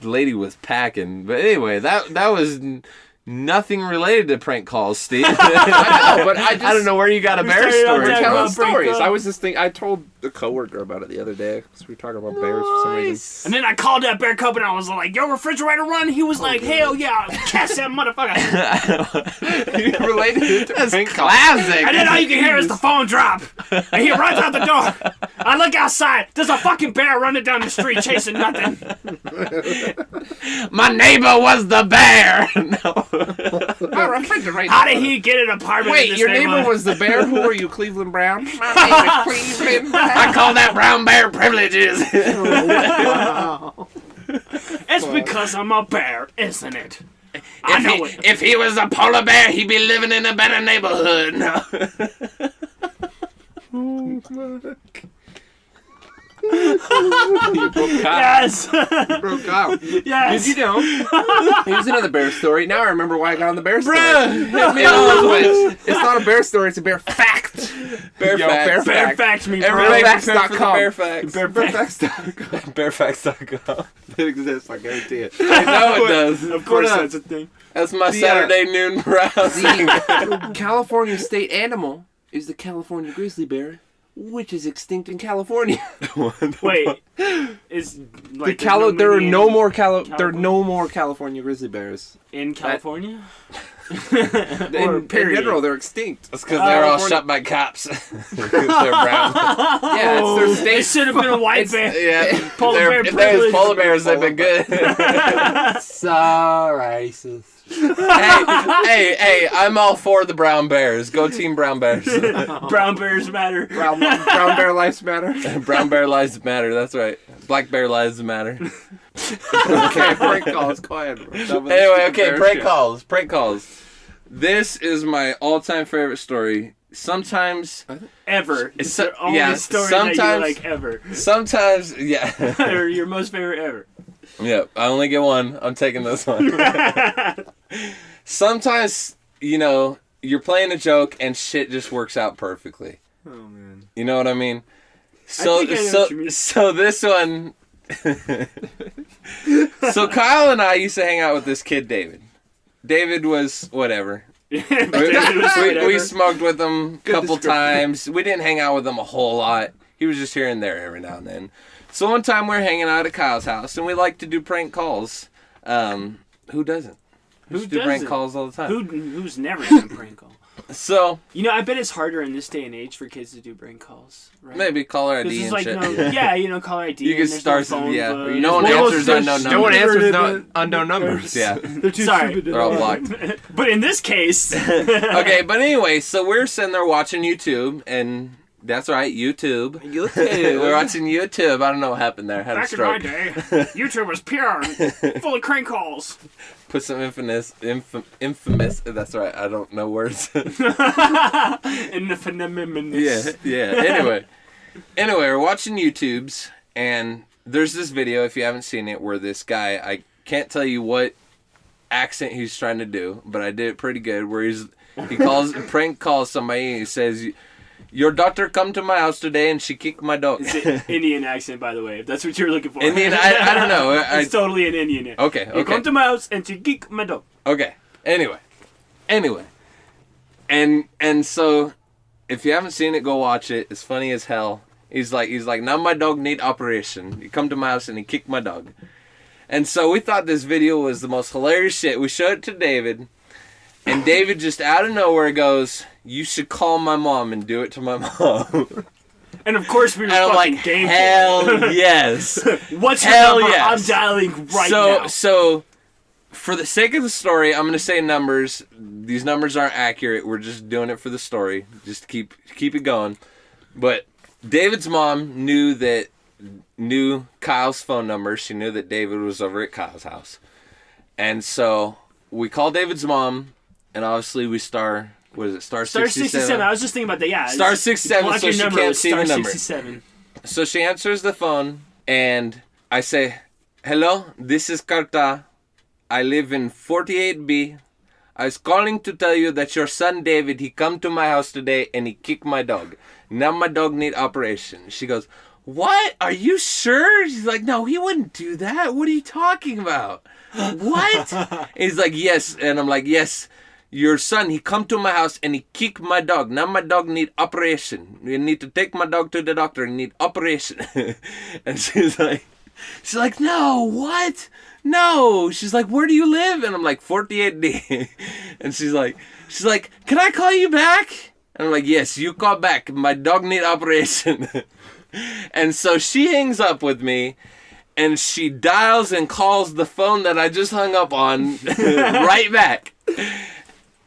The lady was packing. But anyway, that was nothing related to prank calls, Steve. I know, but I don't know where you got a bear started on story that telling about prank stories. call. I was just thinking. I told a coworker about it the other day because we were talking about bears for some reason. And then I called that bear cub and I was like, yo, refrigerator run? He was like, hell yeah, catch that motherfucker. You related it to That's prank calls. classic. And then all you can hear is the phone drop. And he runs out the door. I look outside. There's a fucking bear running down the street chasing nothing. My neighbor was the bear. No. My refrigerator. How did he get an apartment in Wait, this your neighbor neighborhood? was the bear? Who are you, Cleveland Brown? My name is Cleveland Brown. I call that brown bear privileges. It's because I'm a bear, isn't it? I know it. If he was a polar bear, he'd be living in a better neighborhood. No. You broke Kyle. Yes. You broke Kyle. Yes. Did you know? Here's another bear story. Now I remember why I got on the bear story. Bruh, Hit me on the switch. It's not a bear story. It's a bear fact. Bear Yo, facts. bear Bear fact. facts me, bro. Everybody Bearfacts.com. prepare for the bear facts. Bearfacts.com. Bearfacts.com. It exists. I guarantee it. I know it does. Of course, that's a thing. That's my The, Saturday noon browse. California state animal is the California grizzly bear, which is extinct in California. Wait, is like There are no more California? California grizzly bears. in California? In general, they're extinct. That's because they're all California- shot by cops. 'Cause they're brown. Yeah, it's their state. It should have been a white bear. Yeah, Polar bear if there's privilege. polar bears, they've been good. So racist. hey, I'm all for the brown bears. Go team brown bears. Brown bears matter. Brown bear lives matter. Brown bear lives matter, that's right. Black bear lives matter. Okay, prank calls. Go ahead. Anyway, okay, prank calls. This is my all-time favorite story. Sometimes, Ever. It's So- the only yeah, story that you sometimes- like ever. yeah. Or your most favorite ever. Yep, I only get one. I'm taking this one. Sometimes, you know, you're playing a joke and shit just works out perfectly. Oh man. You know what I mean? So think I know what you mean. so this one So Kyle and I used to hang out with this kid David. David was whatever. We smoked with him a couple times. We didn't hang out with him a whole lot. He was just here and there every now and then. So one time we're hanging out at Kyle's house and we like to do prank calls. Who doesn't? We do prank doesn't? calls all the time. Who's never done a prank call? So You know, I bet it's harder in this day and age for kids to do prank calls, right? maybe caller 'Cause ID it's and like shit. caller ID. You and can there's start no some- phone yeah. book. No one There's answers unknown No one numbers. answers unknown numbers. Yeah, They're too Sorry. stupid to they're all know. blocked. But in this case, Okay, but anyway, so we're sitting there watching YouTube, and that's right, YouTube. We're watching YouTube. I don't know what happened there. I had a back in my stroke. day, YouTube was pure and full of crank calls. Put some infamous. That's right. I don't know words. And the phenomenon. Yeah. Anyway, we're watching YouTubes, and there's this video, if you haven't seen it, where this guy, I can't tell you what accent he's trying to do, but I did it pretty good, where prank calls somebody, and he says, your daughter come to my house today, and she kicked my dog. It's an Indian accent, by the way, if that's what you're looking for. Indian, I don't know. It's totally an Indian accent. Okay. You come to my house and she kick my dog. Okay. Anyway. And so if you haven't seen it, go watch it. It's funny as hell. He's like, now my dog need operation. You come to my house and he kicked my dog. And so we thought this video was the most hilarious shit. We showed it to David. And David just out of nowhere goes, you should call my mom and do it to my mom. And of course we were And I'm fucking like, game hell yes. What's Hell your number? yes. I'm dialing right now. So for the sake of the story, I'm going to say numbers. These numbers aren't accurate. We're just doing it for the story. Just keep it going. But David's mom knew Kyle's phone number. She knew that David was over at Kyle's house. And so we call David's mom, and obviously we star 67? I was just thinking about that, yeah. Star 67, so she can't see the number. 67. So she answers the phone, and I say, hello, this is Carta. I live in 48B. I was calling to tell you that your son David, he come to my house today and he kicked my dog. Now my dog need operation. She goes, what? Are you sure? She's like, no, he wouldn't do that. What are you talking about? What? And he's like, yes. And I'm like, yes, your son, he come to my house and he kicked my dog. Now my dog need operation. You need to take my dog to the doctor and need operation. And she's like, no, what? No. She's like, where do you live? And I'm like, 48D. And she's like, can I call you back? And I'm like, yes, you call back. My dog need operation. And so she hangs up with me, and she dials and calls the phone that I just hung up on right back.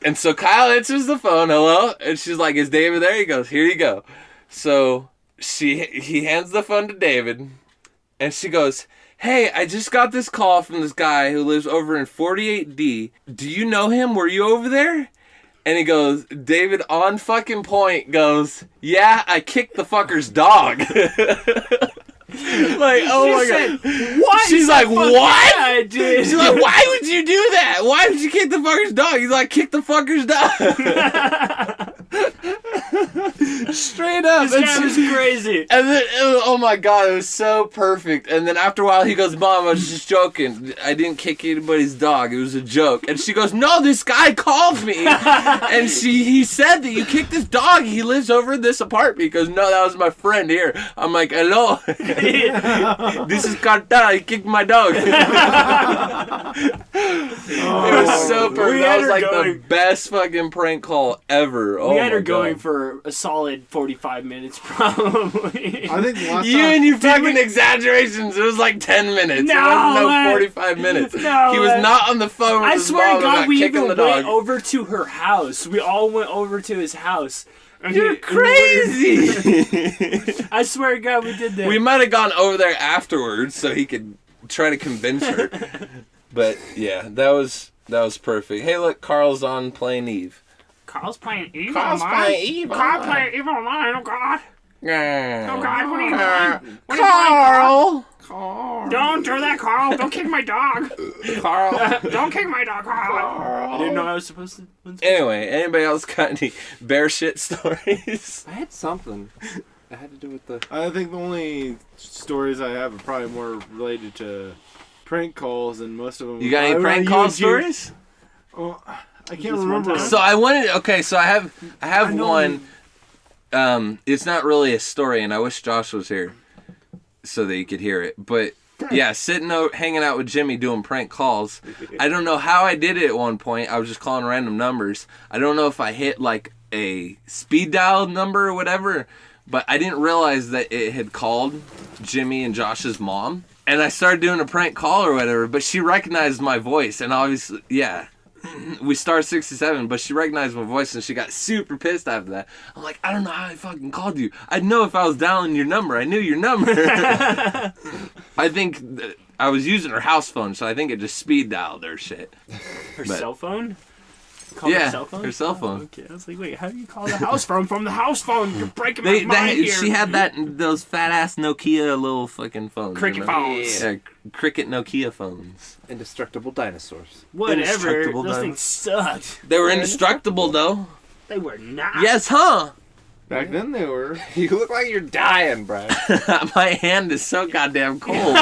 And so Kyle answers the phone, hello? And she's like, is David there? He goes, here you go. So he hands the phone to David, and she goes, hey, I just got this call from this guy who lives over in 48D. Do you know him? Were you over there? And he goes, David on fucking point goes, yeah, I kicked the fucker's dog. Like, oh my God. What? She's like, what? Yeah, I did. She's like, why would you do that? Why would you kick the fucker's dog? He's like, kick the fucker's dog. Straight up. This guy was crazy. And then, oh my God, it was so perfect. And then after a while, he goes, Mom, I was just joking. I didn't kick anybody's dog. It was a joke. And she goes, no, this guy called me. And he said that you kicked his dog. He lives over in this apartment. He goes, no, that was my friend here. I'm like, hello. This is Carta. He kicked my dog. It was so perfect. That was like the best fucking prank call ever. We had her going for a solid 45 minutes, probably. I think the last you time, and your fucking exaggerations. It was like 10 minutes. No, it wasn't man. 45 minutes. No, he was man. not on the phone with I his swear mom to God, about we kicking even the dog. went over to her house. We all went over to his house. And You're crazy. I swear to God, we did that. We might have gone over there afterwards so he could try to convince her. But yeah, that was perfect. Hey, look, Carl's on playing Eve. Carl's playing Eve Carl's online? playing Eve Carl online. playing Eve online, oh God. Oh God, what are you doing? Carl! Don't do that, Carl. Don't kick my dog. Carl. Don't kick my dog, Carl. I didn't know I was supposed to. Anyway, anybody else got any bear shit stories? I had something. I had to do with the. I think the only stories I have are probably more related to prank calls, and most of them. You got any prank call stories? Well, I can't remember. So I wanted. Okay, so I have one. It's not really a story, and I wish Josh was here so that you could hear it. But yeah, hanging out with Jimmy doing prank calls. I don't know how I did it at one point. I was just calling random numbers. I don't know if I hit like a speed dial number or whatever, but I didn't realize that it had called Jimmy and Josh's mom. And I started doing a prank call or whatever, but she recognized my voice, and obviously, yeah. We star 67, but she recognized my voice and she got super pissed after that. I'm like, I don't know how I fucking called you. I'd know if I was dialing your number. I knew your number. I think I was using her house phone, so I think it just speed dialed her shit. Her cell phone? Call yeah, her cell phone? Her cell phone. Oh, okay, I was like, wait, how do you call the house phone from the house phone? You're breaking my mind here. She had those fat ass Nokia little fucking phones. Cricket phones. Yeah, Cricket Nokia phones. Indestructible dinosaurs. Whatever. Indestructible Those diamonds. things sucked. They were indestructible though. They were not. Yes, huh? Back then they were. You look like you're dying, Brad. My hand is so goddamn cold.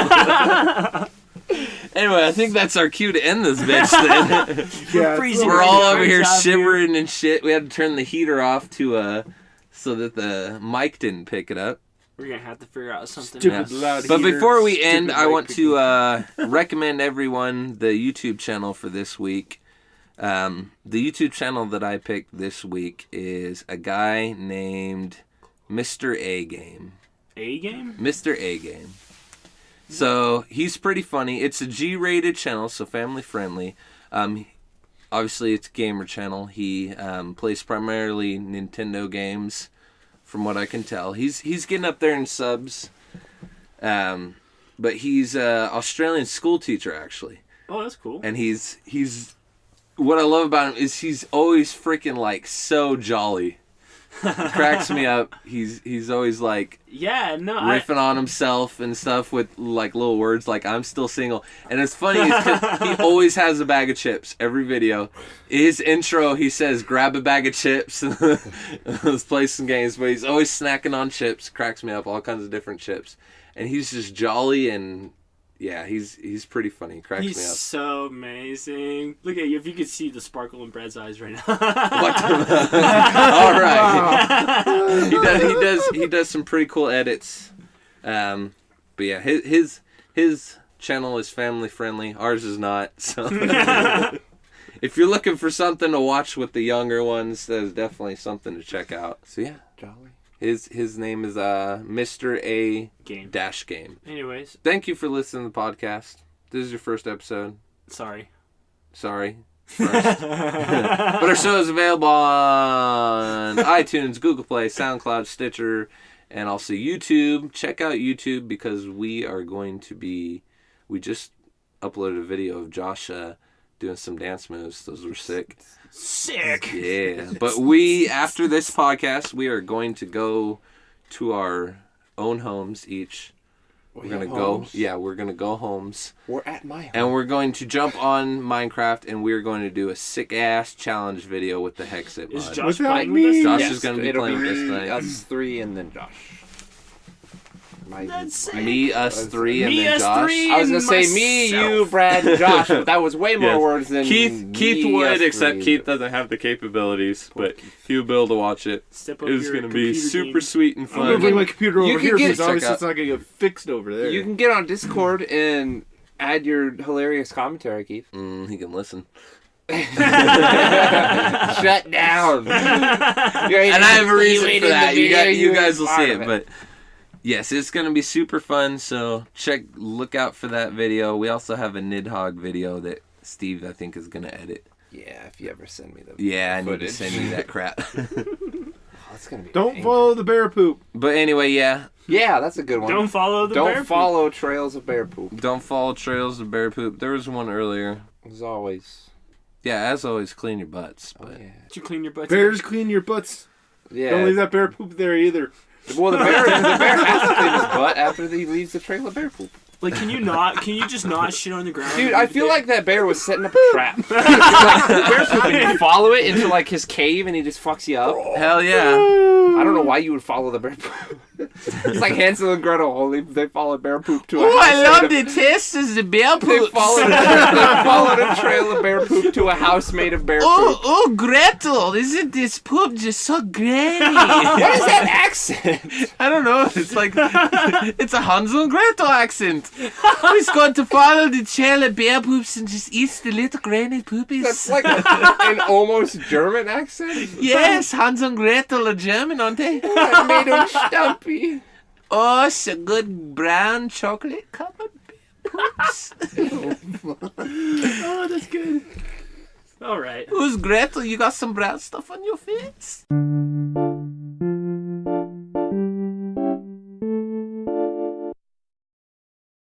Anyway, I think that's our cue to end this bitch then. Yeah, freezing. We're all over Great here job, shivering and shit. We had to turn the heater off to so that the mic didn't pick it up. We're going to have to figure out something Stupid else. loud But heater, before we end, stupid I mic want picking. to recommend everyone the YouTube channel for this week. The YouTube channel that I picked this week is a guy named Mr. A Game. A game? Mr. A Game. So he's pretty funny. It's a G-rated channel, so family friendly. Obviously, it's a gamer channel. He plays primarily Nintendo games, from what I can tell. He's getting up there in subs, but he's an Australian school teacher actually. Oh, that's cool. And he's what I love about him is he's always freaking like so jolly. He cracks me up. He's always like riffing on himself and stuff with like little words like "I'm still single." And it's funny because he always has a bag of chips every video. His intro, he says, "Grab a bag of chips." Let's play some games. But he's always snacking on chips. Cracks me up. All kinds of different chips. And he's just jolly and. Yeah, he's pretty funny. He cracks me up. He's so amazing. Look at you. If you could see the sparkle in Brad's eyes right now. All right. He does some pretty cool edits. But yeah, his channel is family friendly. Ours is not. So if you're looking for something to watch with the younger ones, there's definitely something to check out. So yeah, Jolly. His name is Mr. A Game. Dash Game. Anyways, Thank you for listening to the podcast. This is your first episode. sorry. Sorry. First. But our show is available on iTunes, Google Play, SoundCloud, Stitcher, and also YouTube. Check out YouTube because we just uploaded a video of Josh doing some dance moves. Those were sick. Sick. Yeah. But after this podcast, we are going to go to our own homes each. We're going to go. Yeah, we're going to go homes. We're at my home. And we're going to jump on Minecraft and we're going to do a sick-ass challenge video with the Hexit Is mod. Josh Without playing me? with us? Josh Yes, is going to be it'll playing with us be tonight. us three and then Josh. That's sick. Me, us three, and Me, then us Josh. three. I was gonna say me, you, Brad, and Josh, but that was way more Yes. words than Keith me, would, us except three. Keith doesn't have the capabilities, but he'll be able to watch it. Step up It was your going to be computer super game. sweet and I'm gonna fun. bring my computer You over can here get- because obviously check it's not gonna get fixed over there. You can get on Discord and add your hilarious commentary, Keith. He can listen. Shut down. And I have a reason for that. You guys will see it, but yes, it's gonna be super fun. So look out for that video. We also have a Nidhogg video that Steve, I think, is gonna edit. Yeah, if you ever send me the Yeah, I need footage. to send you that crap. Oh, it's gonna be Don't painful. follow the bear poop. But anyway, yeah, Yeah, that's a good one. Don't follow the bear Don't poop. follow trails of bear poop. don't follow trails of bear poop. There was one earlier. As always. Yeah, as always, clean your butts. Oh, But yeah. Did you clean your butt? Bears clean your butts. Yeah. Don't leave that bear poop there either. Well, the bear has to clean his butt after he leaves the trail of bear poop. Like, can you just not shit on the ground? Dude, I feel like that bear was setting up a trap. Like, bear poop, and you follow it into like his cave, and he just fucks you up. hell yeah. I don't know why you would follow the bear poop. It's like Hansel and Gretel, only they followed bear poop to a Oh, I house love made of- the taste of the bear They poop. followed a trail of bear poop to a house made of bear poop. Oh, Gretel, isn't this poop just so granny? What is that accent? I don't know. It's like it's a Hansel and Gretel accent. Who's going to follow the trail of bear poops and just eats the little granny poopies? That's like an almost German accent. Yes, Hansel and Gretel are German, aren't they? I made him stumpy. Oh, so good brown chocolate covered bear poops. Oh, that's good. All right. Who's Gretel? You got some brown stuff on your face?